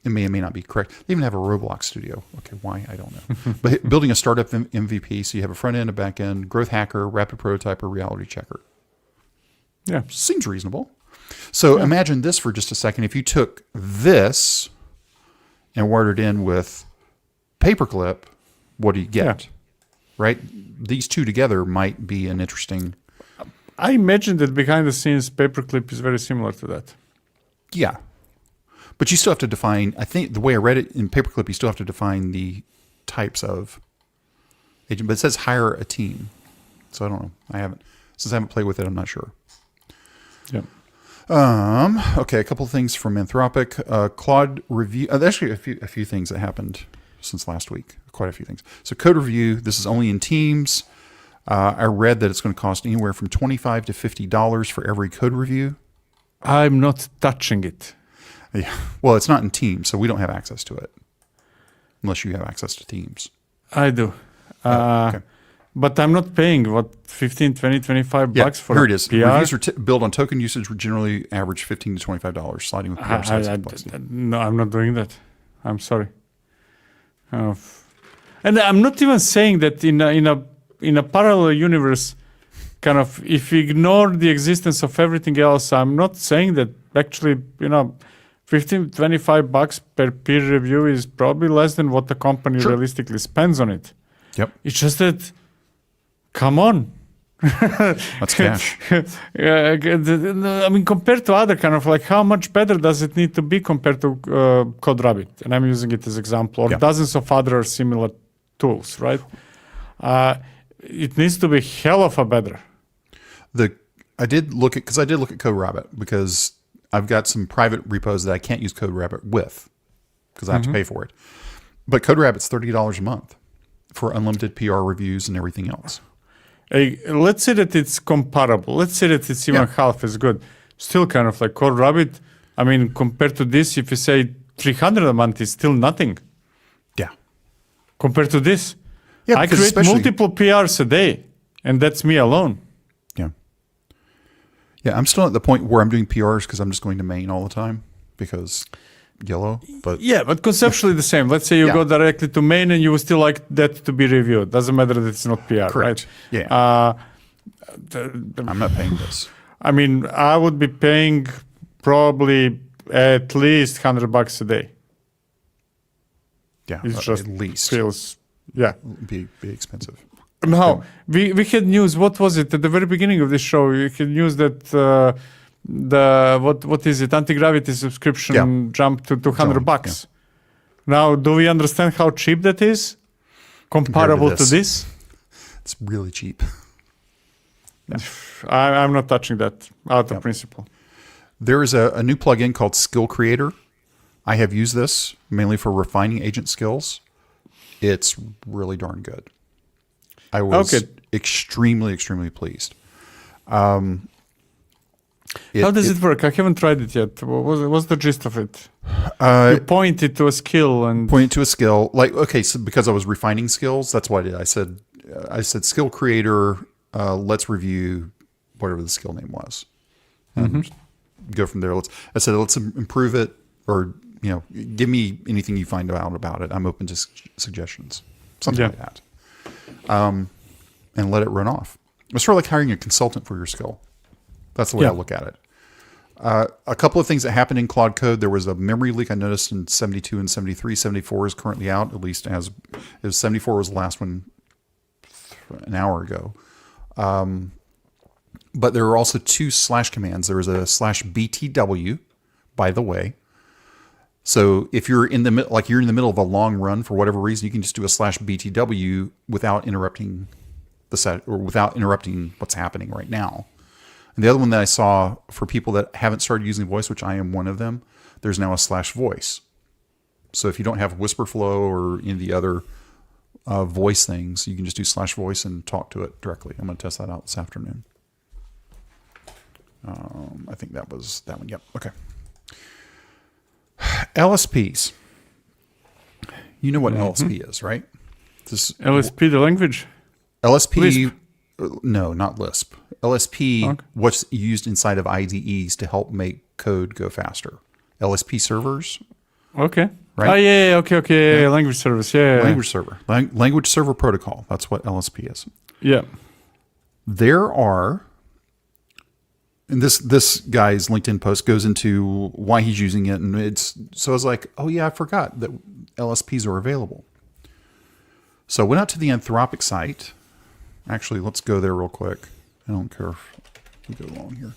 it may or may not be correct. They even have a Roblox studio. Okay, why? I don't know. But building a startup MVP, so you have a front end, a back end, growth hacker, rapid prototyper, reality checker. Yeah. Seems reasonable. So imagine this for just a second. If you took this and wired it in with Paperclip, what do you get? Yeah. Right? These two together might be an interesting... I imagine that behind the scenes, Paperclip is very similar to that. Yeah. But you still have to define, I think the way I read it in Paperclip, you still have to define the types of agent. But it says hire a team. So I don't know. I haven't. Since I haven't played with it, I'm not sure. Yeah. Okay, a couple of things from Anthropic. Claude review. Actually, a few things that happened since last week. Quite a few things. So code review. This is only in Teams. I read that it's going to cost anywhere from $25 to $50 for every code review. I'm not touching it. Yeah. Well, it's not in Teams, so we don't have access to it. Unless you have access to Teams. I do. Okay. But I'm not paying, 15, 20, 25 bucks for here it is. PR? Reviews are built on token usage, which generally average $15 to $25, sliding with PR size complexity. No, I'm not doing that. I'm sorry. And I'm not even saying that in a parallel universe, kind of, if you ignore the existence of everything else, I'm not saying that actually, 15, 25 bucks per peer review is probably less than what the company realistically spends on it. Yep. It's just that, come on. That's cash. I mean, compared to other kind of like, how much better does it need to be compared to CodeRabbit? And I'm using it as example, or dozens of other similar tools, right? It needs to be hell of a better. I did look at CodeRabbit because I've got some private repos that I can't use CodeRabbit with because I have to pay for it. But CodeRabbit's $30 a month for unlimited PR reviews and everything else. Let's say that it's comparable. Let's say that it's even half as good. Still kind of like CodeRabbit. I mean, compared to this, if you say $300 a month, is still nothing. Yeah. Compared to this. Yeah, I create multiple PRs a day, and that's me alone. Yeah. Yeah, I'm still at the point where I'm doing PRs because I'm just going to main all the time because yellow. But yeah, but conceptually the same. Let's say you go directly to main and you will still like that to be reviewed. Doesn't matter that it's not PR, correct. Right? Yeah. I'm not paying this. I mean, I would be paying probably at least $100 a day. Yeah, it just at least feels be expensive. Now we had news. What was it at the very beginning of this show? We had news that what is it? Antigravity subscription jumped to $200. Yeah. Now, do we understand how cheap that is comparable to this? It's really cheap. Yeah. I'm not touching that out of principle. There is a new plugin called Skill Creator. I have used this mainly for refining agent skills. It's really darn good. I was extremely, extremely pleased. How does it work? I haven't tried it yet. What's the gist of it? You point it to a skill and so because I was refining skills, that's what I did. I said Skill Creator. Let's review whatever the skill name was, and go from there. Let's improve it, or give me anything you find out about it. I'm open to suggestions, something like that, and let it run off. It's sort of like hiring a consultant for your skill. That's the way I look at it. A couple of things that happened in Claude Code. There was a memory leak I noticed in 72 and 73. 74 is currently out, at least as 74 was the last one an hour ago. But there are also two slash commands. There is a /btw, by the way. So if you're in the middle of a long run for whatever reason, you can just do a /btw without interrupting the set or without interrupting what's happening right now. And the other one that I saw for people that haven't started using voice, which I am one of them, there's now a /voice. So if you don't have Whisperflow or any of the other voice things, you can just do /voice and talk to it directly. I'm going to test that out this afternoon. I think that was that one. Yep. Okay. LSPs. You know what LSP is, right? LSP, the language? LSP. Lisp. No, not Lisp. LSP, what's used inside of IDEs to help make code go faster. LSP servers. Okay. Right? Oh, yeah. Okay. Yeah. Language service. Yeah. Language server. Language server protocol. That's what LSP is. Yeah. There are, and this guy's LinkedIn post goes into why he's using it. And so I was like, oh yeah, I forgot that LSPs are available. So I went out to the Anthropic site. Actually, let's go there real quick. I don't care if we go long here.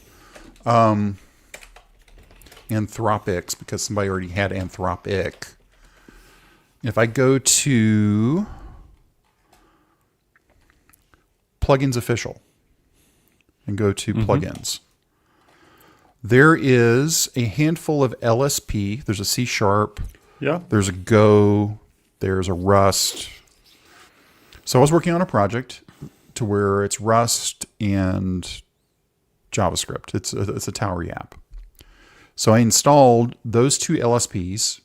Anthropics, because somebody already had Anthropic. If I go to Plugins Official, and go to plugins. There is a handful of LSP. There's a C#. Yeah. There's a Go. There's a Rust. So I was working on a project to where it's Rust and JavaScript. It's a Towery app. So I installed those two LSPs.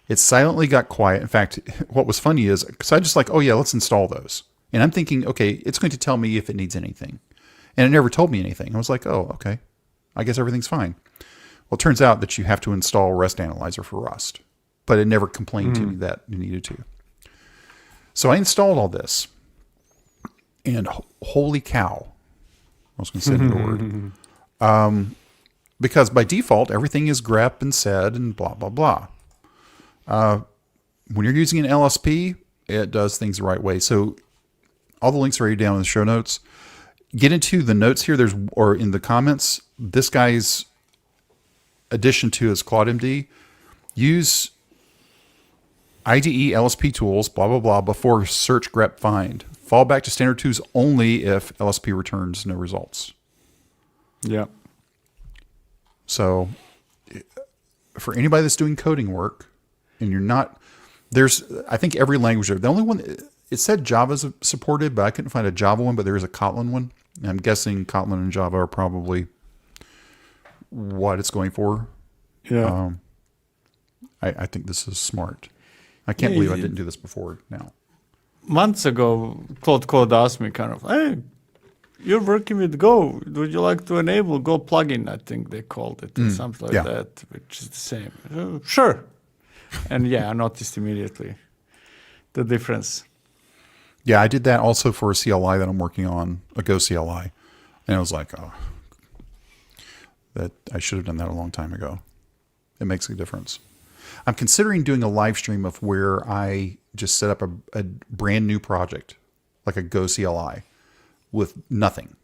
It silently got quiet. In fact, what was funny is, because I just like, oh yeah, let's install those. And I'm thinking, okay, it's going to tell me if it needs anything. And it never told me anything. I was like, oh, okay. I guess everything's fine. Well, it turns out that you have to install Rest Analyzer for Rust. But it never complained to me that you needed to. So I installed all this. And holy cow. I was going to say the word. Because by default, everything is grep and sed and blah, blah, blah. When you're using an LSP, it does things the right way. So all the links are already down in the show notes. Get into the notes here. Or in the comments, this guy's addition to his Claude MD. Use IDE LSP tools, blah, blah, blah, before search grep find. Fall back to standard tools only if LSP returns no results. Yeah. So for anybody that's doing coding work and you're not, I think every language there. The only one, it said Java's supported, but I couldn't find a Java one, but there is a Kotlin one. And I'm guessing Kotlin and Java are probably what it's going for. Yeah. I think this is smart. I can't believe I didn't do this before now. Months ago, Claude asked me kind of, hey, you're working with Go. Would you like to enable Go plugin? I think they called it, or something like that, which is the same. Sure. And yeah, I noticed immediately the difference. Yeah, I did that also for a CLI that I'm working on, a Go CLI. And I was like, oh, that I should have done that a long time ago. It makes a difference. I'm considering doing a live stream of where I just set up a brand new project, like a Go CLI, with nothing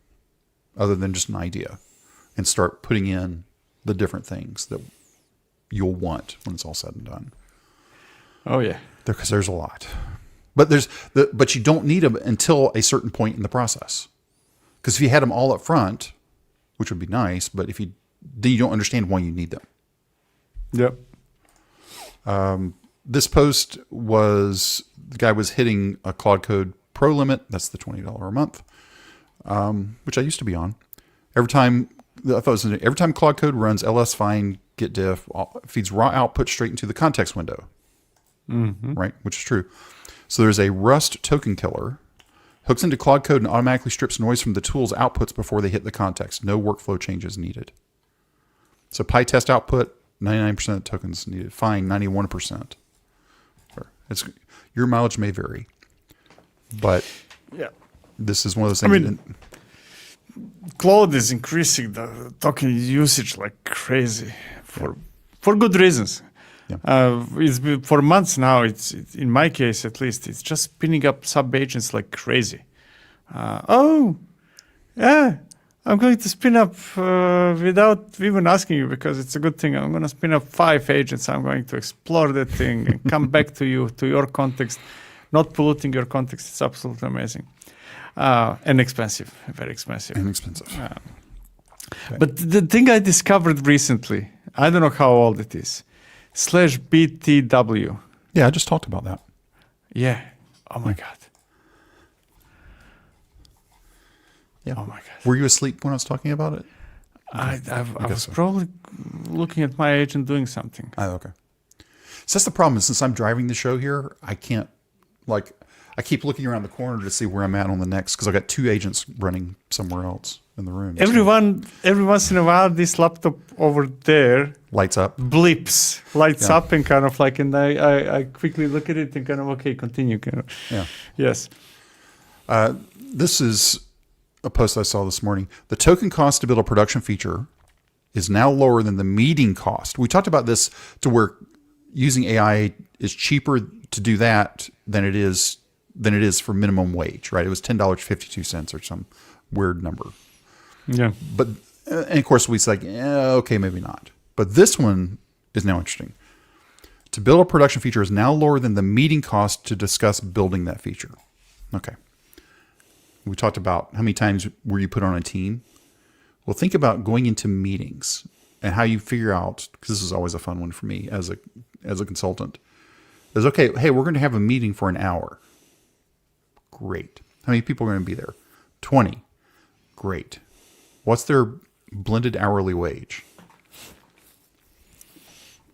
other than just an idea, and start putting in the different things that you'll want when it's all said and done. Oh yeah, because there's a lot, but but you don't need them until a certain point in the process. Because if you had them all up front, which would be nice, but then you don't understand why you need them. Yep. This post was, the guy was hitting a Claude Code Pro limit. That's the $20 a month, which I used to be on. Every time Claude Code runs ls find get diff, feeds raw output straight into the context window, right? Which is true. So there's a Rust token killer, hooks into Claude Code and automatically strips noise from the tool's outputs before they hit the context. No workflow changes needed. So PyTest output, 99% of tokens needed. Fine, 91%. Your mileage may vary, but this is one of those things. I mean, Claude is increasing the token usage like crazy for good reasons. Yeah. It's been for months now. It's in my case at least. It's just spinning up sub agents like crazy. I'm going to spin up without even asking you, because it's a good thing. I'm going to spin up 5 agents. I'm going to explore that thing and come back to you, to your context, not polluting your context. It's absolutely amazing. And expensive, very expensive. But the thing I discovered recently, I don't know how old it is, /BTW. Yeah, I just talked about that. Yeah. Oh my God. Yeah. Oh my God. Were you asleep when I was talking about it? I was probably looking at my agent doing something. Oh, okay. So that's the problem, is since I'm driving the show here, I can't, I keep looking around the corner to see where I'm at on the next, because I've got 2 agents running somewhere else in the room. Every once in a while, this laptop over there lights up, lights up, and kind of like, and I quickly look at it and kind of, okay, continue. Kind of. Yeah. Yes. This is a post I saw this morning. The token cost to build a production feature is now lower than the meeting cost. We talked about this, to where using AI is cheaper to do that than it is for minimum wage, right? It was $10.52 or some weird number. Yeah. But, and of course we say, okay, maybe not. But this one is now interesting. To build a production feature is now lower than the meeting cost to discuss building that feature. Okay. We talked about how many times were you put on a team. Well, think about going into meetings and how you figure out, because this is always a fun one for me as a consultant, is okay, hey, we're going to have a meeting for an hour. Great. How many people are going to be there? 20. Great. What's their blended hourly wage?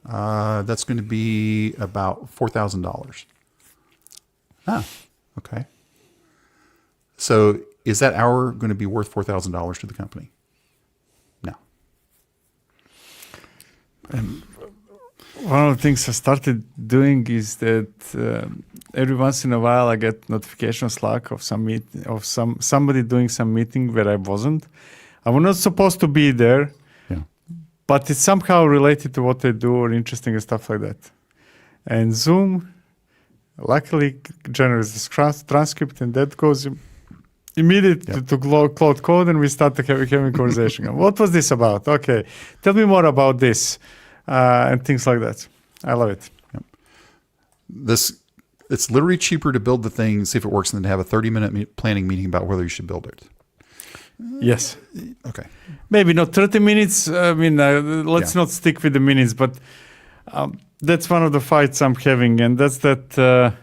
That's going to be about $4,000. Ah, okay. So is that hour going to be worth $4,000 to the company? No. And one of the things I started doing is that every once in a while I get notification Slack of somebody doing some meeting where I wasn't. I was not supposed to be there, but it's somehow related to what I do or interesting and stuff like that. And Zoom, luckily, generates the transcript, and that goes immediately to Claude Code, and we start having a conversation. What was this about? Okay, tell me more about this, and things like that. I love it. It's literally cheaper to build the thing, see if it works, than to have a 30-minute planning meeting about whether you should build it. Yes. Okay. Maybe not 30 minutes. I mean, let's not stick with the minutes, but that's one of the fights I'm having, and that's that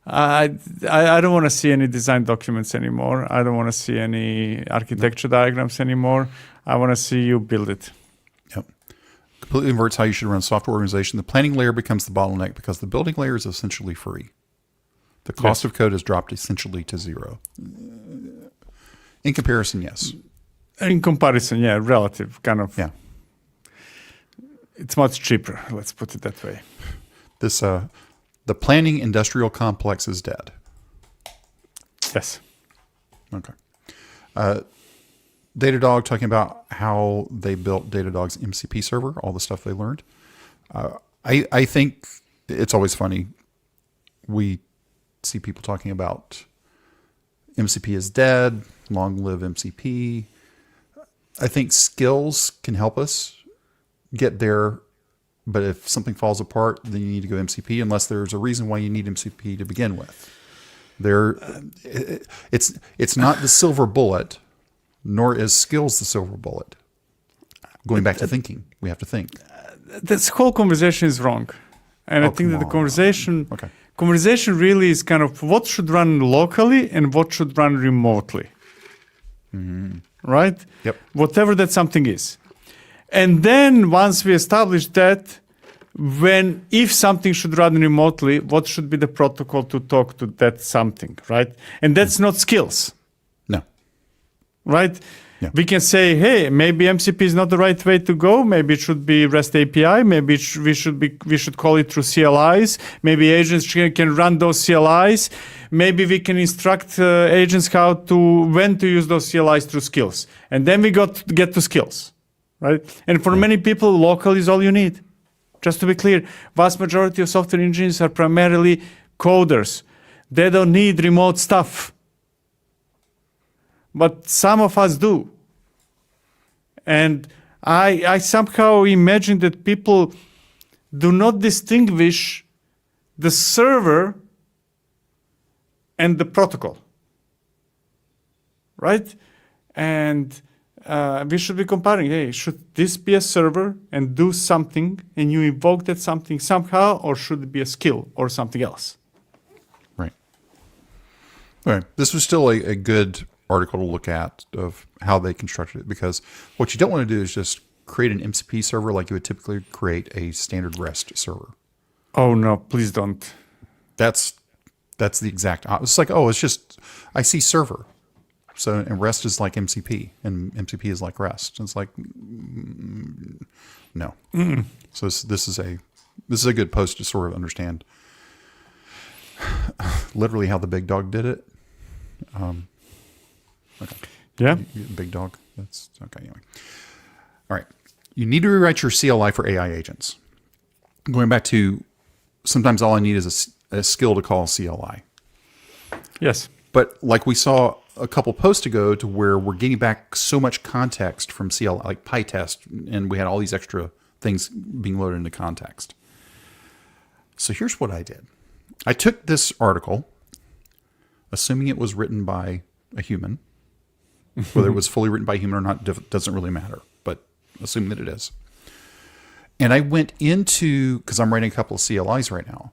I don't want to see any design documents anymore. I don't want to see any architecture diagrams anymore. I want to see you build it. Yep. Completely inverts how you should run software organization. The planning layer becomes the bottleneck because the building layer is essentially free. The cost of code has dropped essentially to zero. In comparison, yes. In comparison, yeah, relative, kind of. Yeah. It's much cheaper, let's put it that way. This, the planning industrial complex is dead. Yes. Okay. Datadog talking about how they built Datadog's MCP server, all the stuff they learned. I think it's always funny. We see people talking about MCP is dead, long live MCP. I think skills can help us get there, but if something falls apart, then you need to go MCP unless there's a reason why you need MCP to begin with. It's not the silver bullet, nor is skills the silver bullet. Going back to thinking, we have to think. This whole conversation is wrong. And I think that the conversation really is kind of what should run locally and what should run remotely. Mm-hmm. Right? Yep. Whatever that something is. And then once we establish that, if something should run remotely, what should be the protocol to talk to that something, right? And that's not skills. No. Right? Yeah. We can say, hey, maybe MCP is not the right way to go. Maybe it should be REST API. Maybe we should call it through CLIs. Maybe agents can run those CLIs. Maybe we can instruct agents when to use those CLIs through skills. And then we get to skills, right? And for many people, local is all you need. Just to be clear, vast majority of software engineers are primarily coders. They don't need remote stuff. But some of us do. And I somehow imagine that people do not distinguish the server and the protocol, right? And we should be comparing, hey, should this be a server and do something and you invoke that something somehow, or should it be a skill or something else? Right. All right. This was still a good article to look at of how they constructed it, because what you don't want to do is just create an MCP server like you would typically create a standard REST server. Oh no, please don't. That's the exact opposite. It's like, it's just, I see server. So, and REST is like MCP and MCP is like REST. It's like, no. Mm. So this is a good post to sort of understand literally how the big dog did it. Okay. Yeah. Big dog. That's okay. Anyway. All right. You need to rewrite your CLI for AI agents. Going back to sometimes all I need is a skill to call CLI. Yes. But like we saw a couple posts ago, to where we're getting back so much context from CLI, like PyTest, and we had all these extra things being loaded into context. So here's what I did. I took this article, assuming it was written by a human. Whether it was fully written by a human or not doesn't really matter, but assume that it is. And I went into, because I'm writing a couple of CLIs right now,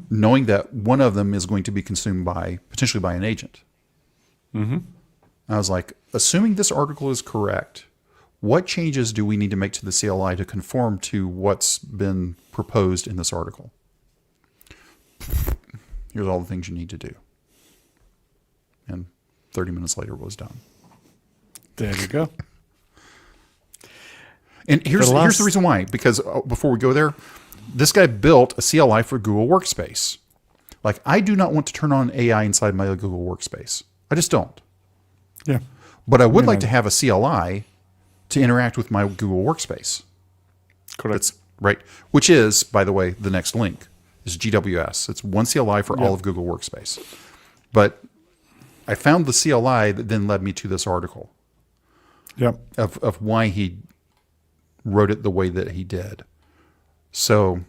knowing that one of them is going to be consumed potentially by an agent. I was like, assuming this article is correct, what changes do we need to make to the CLI to conform to what's been proposed in this article? Here's all the things you need to do. And 30 minutes later it was done. There you go. And here's the reason why. Because before we go there, this guy built a CLI for Google Workspace. Like, I do not want to turn on AI inside my Google Workspace. I just don't. Yeah. But I would like to have a CLI to interact with my Google Workspace. Correct. That's right. Which is, by the way, the next link is GWS. It's one CLI for all of Google Workspace. But I found the CLI that then led me to this article. Yeah. Of why he wrote it the way that he did. So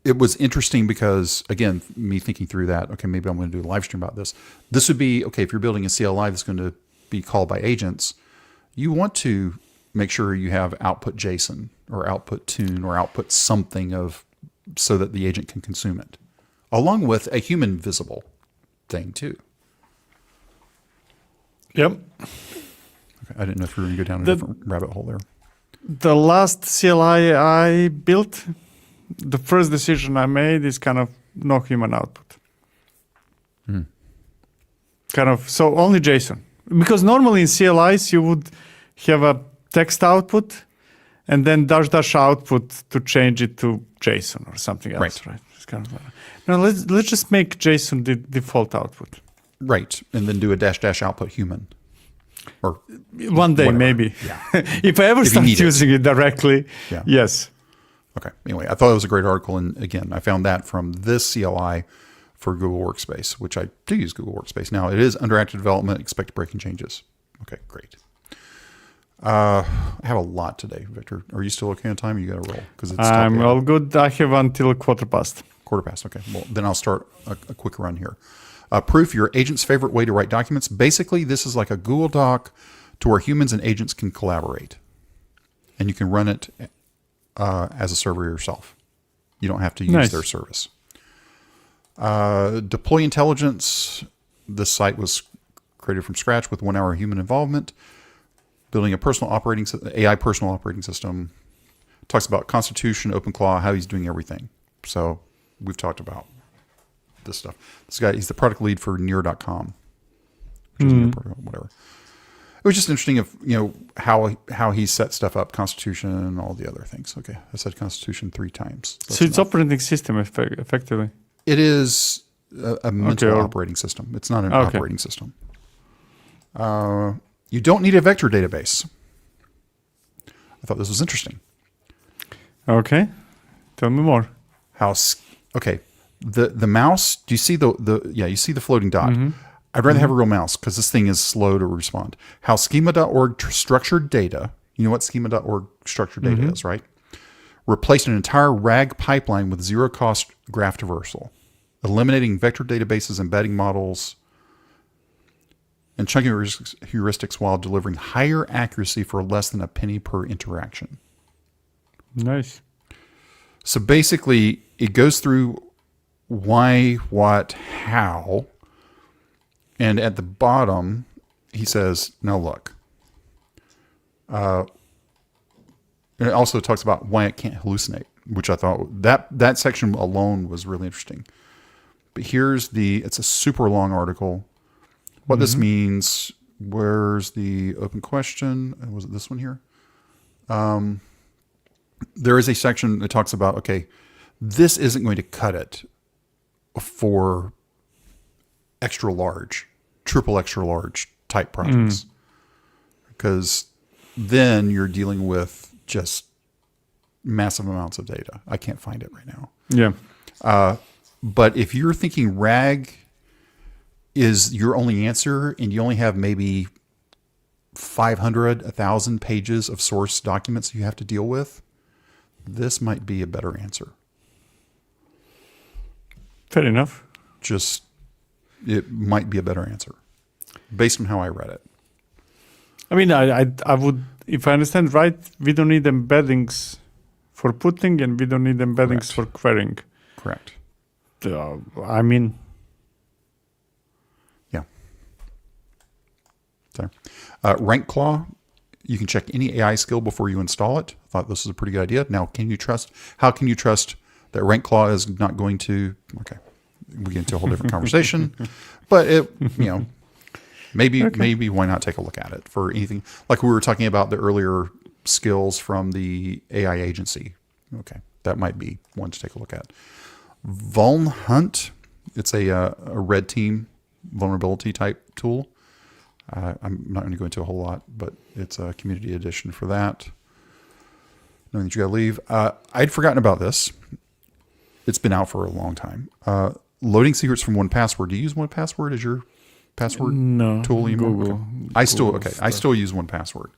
it was interesting because, again, me thinking through that, okay, maybe I'm going to do a live stream about this. This would be, okay, if you're building a CLI that's going to be called by agents, you want to make sure you have output JSON or output tune or output something so that the agent can consume it, along with a human visible thing too. Yep. Okay, I didn't know if we were going to go down a different rabbit hole there. The last CLI I built, the first decision I made is kind of no human output. Kind of, so only JSON. Because normally in CLIs, you would have a text output and then dash output to change it to JSON or something else, right? It's kind of no, let's just make JSON the default output. Right. And then do a dash output human. Or one day, whatever. Maybe. Yeah. If I ever start using it directly, yes. Okay. Anyway, I thought it was a great article. And again, I found that from this CLI for Google Workspace, which I do use Google Workspace. Now, it is under active development. Expect breaking changes. Okay, great. I have a lot today, Victor. Are you still okay on time? Or you got to roll? Because I'm all good. I have until 1:15. 1:15. Okay. Well, then I'll start a quick run here. Proof, your agent's favorite way to write documents. Basically, this is like a Google Doc to where humans and agents can collaborate. And you can run it as a server yourself. You don't have to use their service. Deploy intelligence. This site was created from scratch with 1 hour human involvement. Building a AI personal operating system. Talks about Constitution, OpenClaw, how he's doing everything. So we've talked about this stuff. This guy, he's the product lead for Near.com. Whatever. It was just interesting how he set stuff up, Constitution and all the other things. Okay, I said Constitution 3 times. So it's operating system effectively. It is a mental operating system. It's not an operating system. You don't need a vector database. I thought this was interesting. Okay, tell me more. The mouse. Do you see you see the floating dot? I'd rather have a real mouse because this thing is slow to respond. How schema.org structured data. You know what schema.org structured data is, right? Replaced an entire RAG pipeline with zero cost graph traversal, eliminating vector databases, embedding models, and chunking heuristics while delivering higher accuracy for less than a penny per interaction. Nice. So basically, it goes through why, what, how, and at the bottom, he says, now look. And it also talks about why it can't hallucinate, which I thought that section alone was really interesting. But it's a super long article. What this means, where's the open question? Was it this one here? There is a section that talks about, okay, this isn't going to cut it for triple extra large type projects. Because then you're dealing with just massive amounts of data. I can't find it right now. Yeah. But if you're thinking RAG is your only answer and you only have maybe 500, 1,000 pages of source documents you have to deal with, this might be a better answer. Fair enough. Just it might be a better answer based on how I read it. I mean, I would, if I understand right, we don't need embeddings for putting, and we don't need embeddings for querying. Correct. I mean, yeah. So, rank claw. You can check any AI skill before you install it. I thought this was a pretty good idea. Now, how can you trust that rank claw is not going to, okay, we get into a whole different conversation, but maybe why not take a look at it for anything like we were talking about the earlier skills from the AI agency. Okay. That might be one to take a look at. Vuln Hunt. It's a red team vulnerability type tool. I'm not going to go into a whole lot, but it's a community edition for that. Knowing that you got to leave. I'd forgotten about this. It's been out for a long time. Loading secrets from 1Password. Do you use 1Password as your password tool anymore? Google. Okay. I still use 1Password.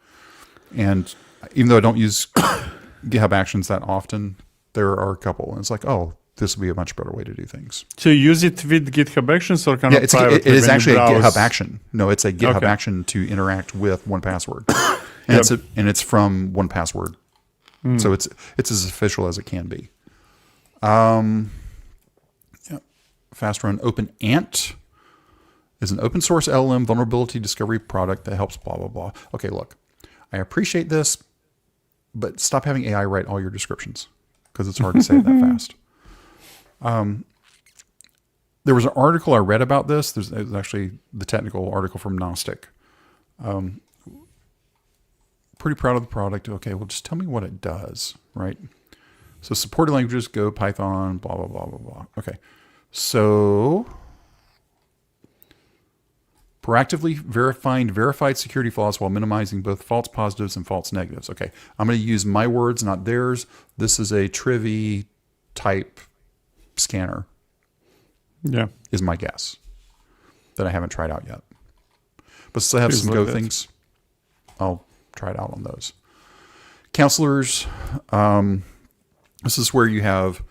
And even though I don't use GitHub Actions that often, there are a couple. And it's like, oh, this would be a much better way to do things. So you use it with GitHub Actions or kind of it privately is actually a browse? GitHub action. No, it's a GitHub action to interact with 1Password. And it's from 1Password. So it's as official as it can be. Fast Run Open Ant is an open source LLM vulnerability discovery product that helps blah, blah, blah. Okay, look, I appreciate this, but stop having AI write all your descriptions because it's hard to say it that fast. There was an article I read about this. It was actually the technical article from Gnostic. Pretty proud of the product. Okay, well, just tell me what it does, right? So supported languages, Go, Python, blah, blah, blah, blah, blah. Okay, so proactively verifying verified security flaws while minimizing both false positives and false negatives. Okay, I'm going to use my words, not theirs. This is a Trivy type scanner. Yeah. Is my guess that I haven't tried out yet. But still have some Go things. I'll try it out on those. Counselors. This is where you have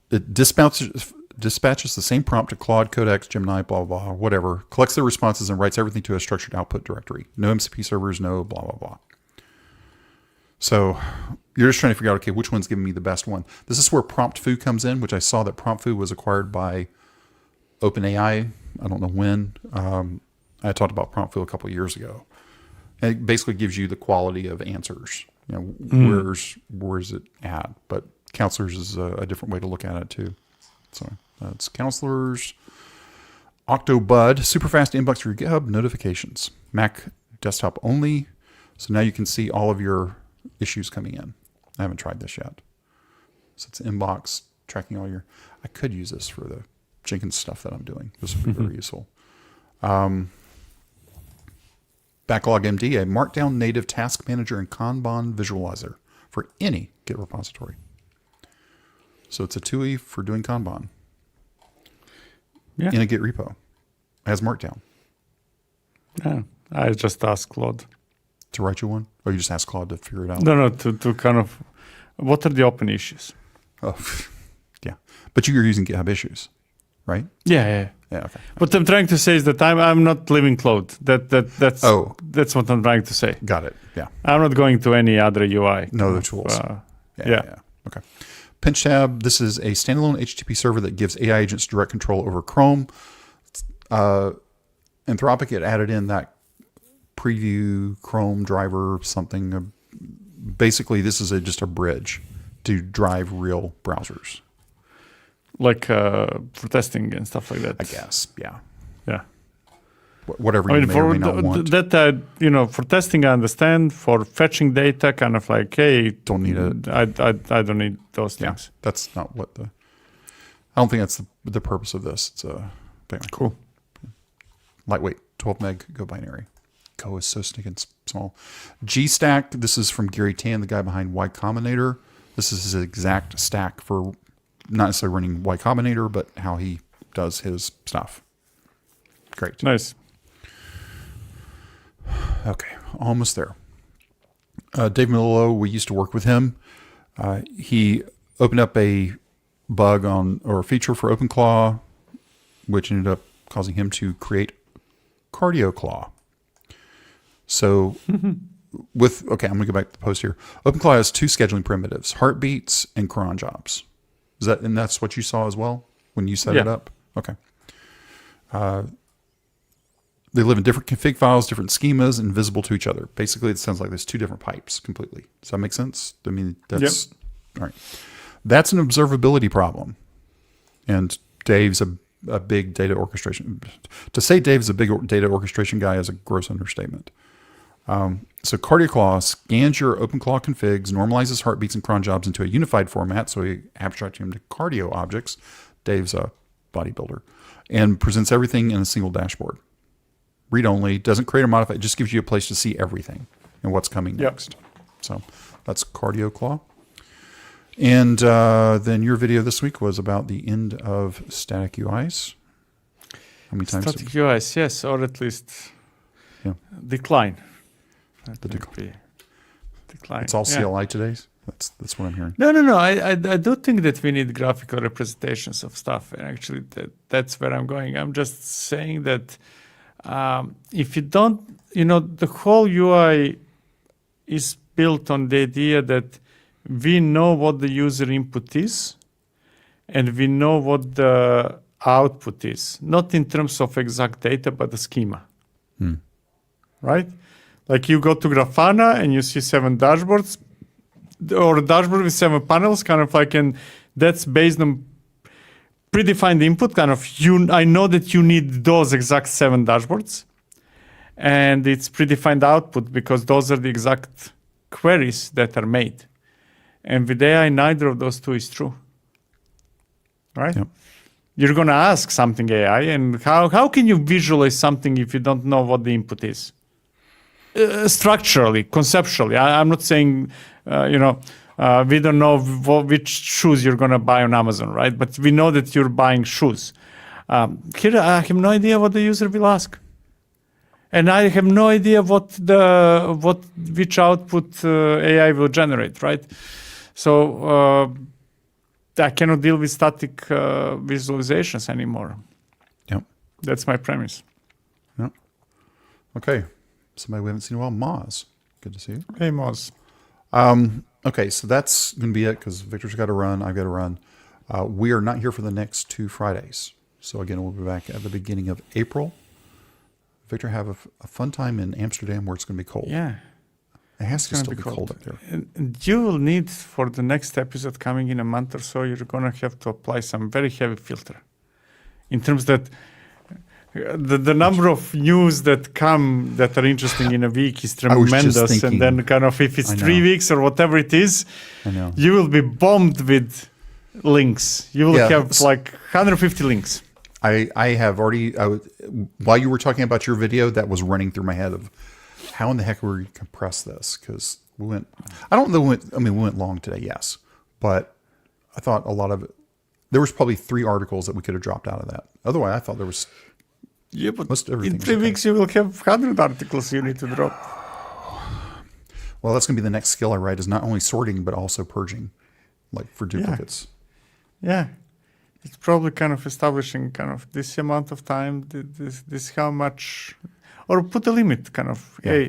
it dispatches the same prompt to Claude, Codex, Gemini, blah, blah, blah, whatever, collects their responses and writes everything to a structured output directory. No MCP servers, no blah, blah, blah. So you're just trying to figure out, okay, which one's giving me the best one? This is where Prompt Foo comes in, which I saw that Prompt Foo was acquired by OpenAI. I don't know when. I talked about Prompt Foo a couple of years ago. And it basically gives you the quality of answers. You know, where's it at? But Counselors is a different way to look at it too. So that's Counselors. Octobud, super fast inbox for your GitHub notifications. Mac desktop only. So now you can see all of your issues coming in. I haven't tried this yet. So it's inbox, tracking all your... I could use this for the Jenkins stuff that I'm doing. This would be very useful. Backlog MD, a Markdown native task manager and Kanban visualizer for any Git repository. So it's a TUI for doing Kanban in a Git repo. It has Markdown. Yeah, I just asked Claude to write you one, or you just ask Claude to figure it out. No, to kind of, what are the open issues? Oh, yeah. But you're using GitHub issues, right? Yeah. Okay. What I'm trying to say is that I'm not leaving Claude. That's what I'm trying to say. Got it. Yeah. I'm not going to any other UI. No other tools. Yeah. Okay. Pinch Tab. This is a standalone HTTP server that gives AI agents direct control over Chrome. Anthropic had added in that preview Chrome driver something. Basically, this is just a bridge to drive real browsers. Like for testing and stuff like that. I guess, yeah. Whatever I mean, you may or may not want. That for testing, I understand. For fetching data, kind of like, hey, don't need it. I don't need those things. That's not what I don't think that's the purpose of this. It's cool. Lightweight, 12 meg Go binary. Go is so stinking small. GStack. This is from Gary Tan, the guy behind Y Combinator. This is his exact stack for not necessarily running Y Combinator, but how he does his stuff. Great. Nice. Okay, almost there. Dave Millo, we used to work with him. He opened up a bug or a feature for OpenClaw, which ended up causing him to create CardioClaw. So I'm going to go back to the post here. OpenClaw has two scheduling primitives, heartbeats and cron jobs. And that's what you saw as well when you set it up? Okay. They live in different config files, different schemas, and visible to each other. Basically, it sounds like there's two different pipes completely. Does that make sense? I mean, that's all right. That's an observability problem. And Dave's a big data orchestration. To say Dave's a big data orchestration guy is a gross understatement. So CardioClaw scans your OpenClaw configs, normalizes heartbeats and cron jobs into a unified format, so we abstract them to cardio objects. Dave's a bodybuilder. And presents everything in a single dashboard. Read only, doesn't create or modify, it just gives you a place to see everything and what's coming next. So that's CardioClaw. And then your video this week was about the end of static UIs. How many times? Static UIs, yes, or at least decline. The decline. Decline. It's all CLI today. That's what I'm hearing. No. I do think that we need graphical representations of stuff, and actually that's where I'm going. I'm just saying that if you don't, the whole UI is built on the idea that we know what the user input is, and we know what the output is, not in terms of exact data, but the schema. Right? Like you go to Grafana and you see 7 dashboards, or a dashboard with 7 panels, kind of like, and that's based on predefined input, kind of, I know that you need those exact 7 dashboards, and it's predefined output because those are the exact queries that are made. And with AI, neither of those two is true, right? Yep. You're going to ask something AI, and how can you visualize something if you don't know what the input is? Structurally, conceptually. I'm not saying, we don't know which shoes you're going to buy on Amazon, right? But we know that you're buying shoes. Here, I have no idea what the user will ask. And I have no idea which output AI will generate, right? So I cannot deal with static visualizations anymore. Yep. That's my premise. Yep. Okay. Somebody we haven't seen in a while, Moz. Good to see you. Hey, Moz. Okay, so that's going to be it because Victor's got to run. I've got to run. We are not here for the next 2 Fridays. So again, we'll be back at the beginning of April. Victor, have a fun time in Amsterdam where it's going to be cold. Yeah. It has to still be cold up there. And you will need, for the next episode coming in a month or so, you're going to have to apply some very heavy filter. In terms that the number of news that come that are interesting in a week is tremendous. And then kind of if it's 3 weeks or whatever it is, you will be bombed with links. You will have like 150 links. I have already, while you were talking about your video, that was running through my head of how in the heck were we compress this? Because we went long today, yes. But I thought a lot of it, there was probably 3 articles that we could have dropped out of that. Otherwise, I thought there was but most everything. In 3 weeks, you will have 100 articles you need to drop. Well, that's going to be the next skill I write, is not only sorting, but also purging, like for duplicates. Yeah. It's probably kind of establishing kind of this amount of time, this how much, or put a limit kind of, hey,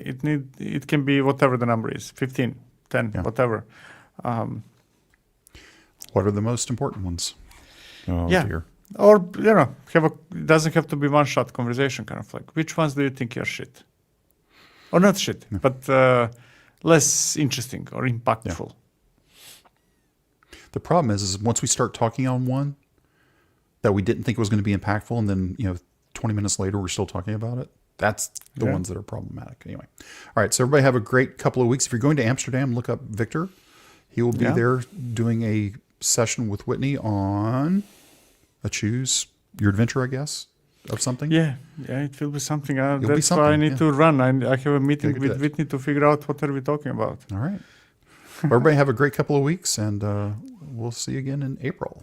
it can be whatever the number is, 15, 10, whatever. What are the most important ones? Oh, dear. Or, it doesn't have to be one-shot conversation, kind of like, which ones do you think are shit? Or not shit, but less interesting or impactful. Yeah. The problem is once we start talking on one that we didn't think was going to be impactful, and then 20 minutes later we're still talking about it, that's the ones that are problematic. Anyway, all right, so everybody have a great couple of weeks. If you're going to Amsterdam, look up Victor. He will be there doing a session with Whitney on choose your adventure, I guess, of something. Yeah, it will be something. That's why I need to run. I have a meeting with Whitney to figure out what are we talking about. All right. Everybody have a great couple of weeks, and we'll see you again in April.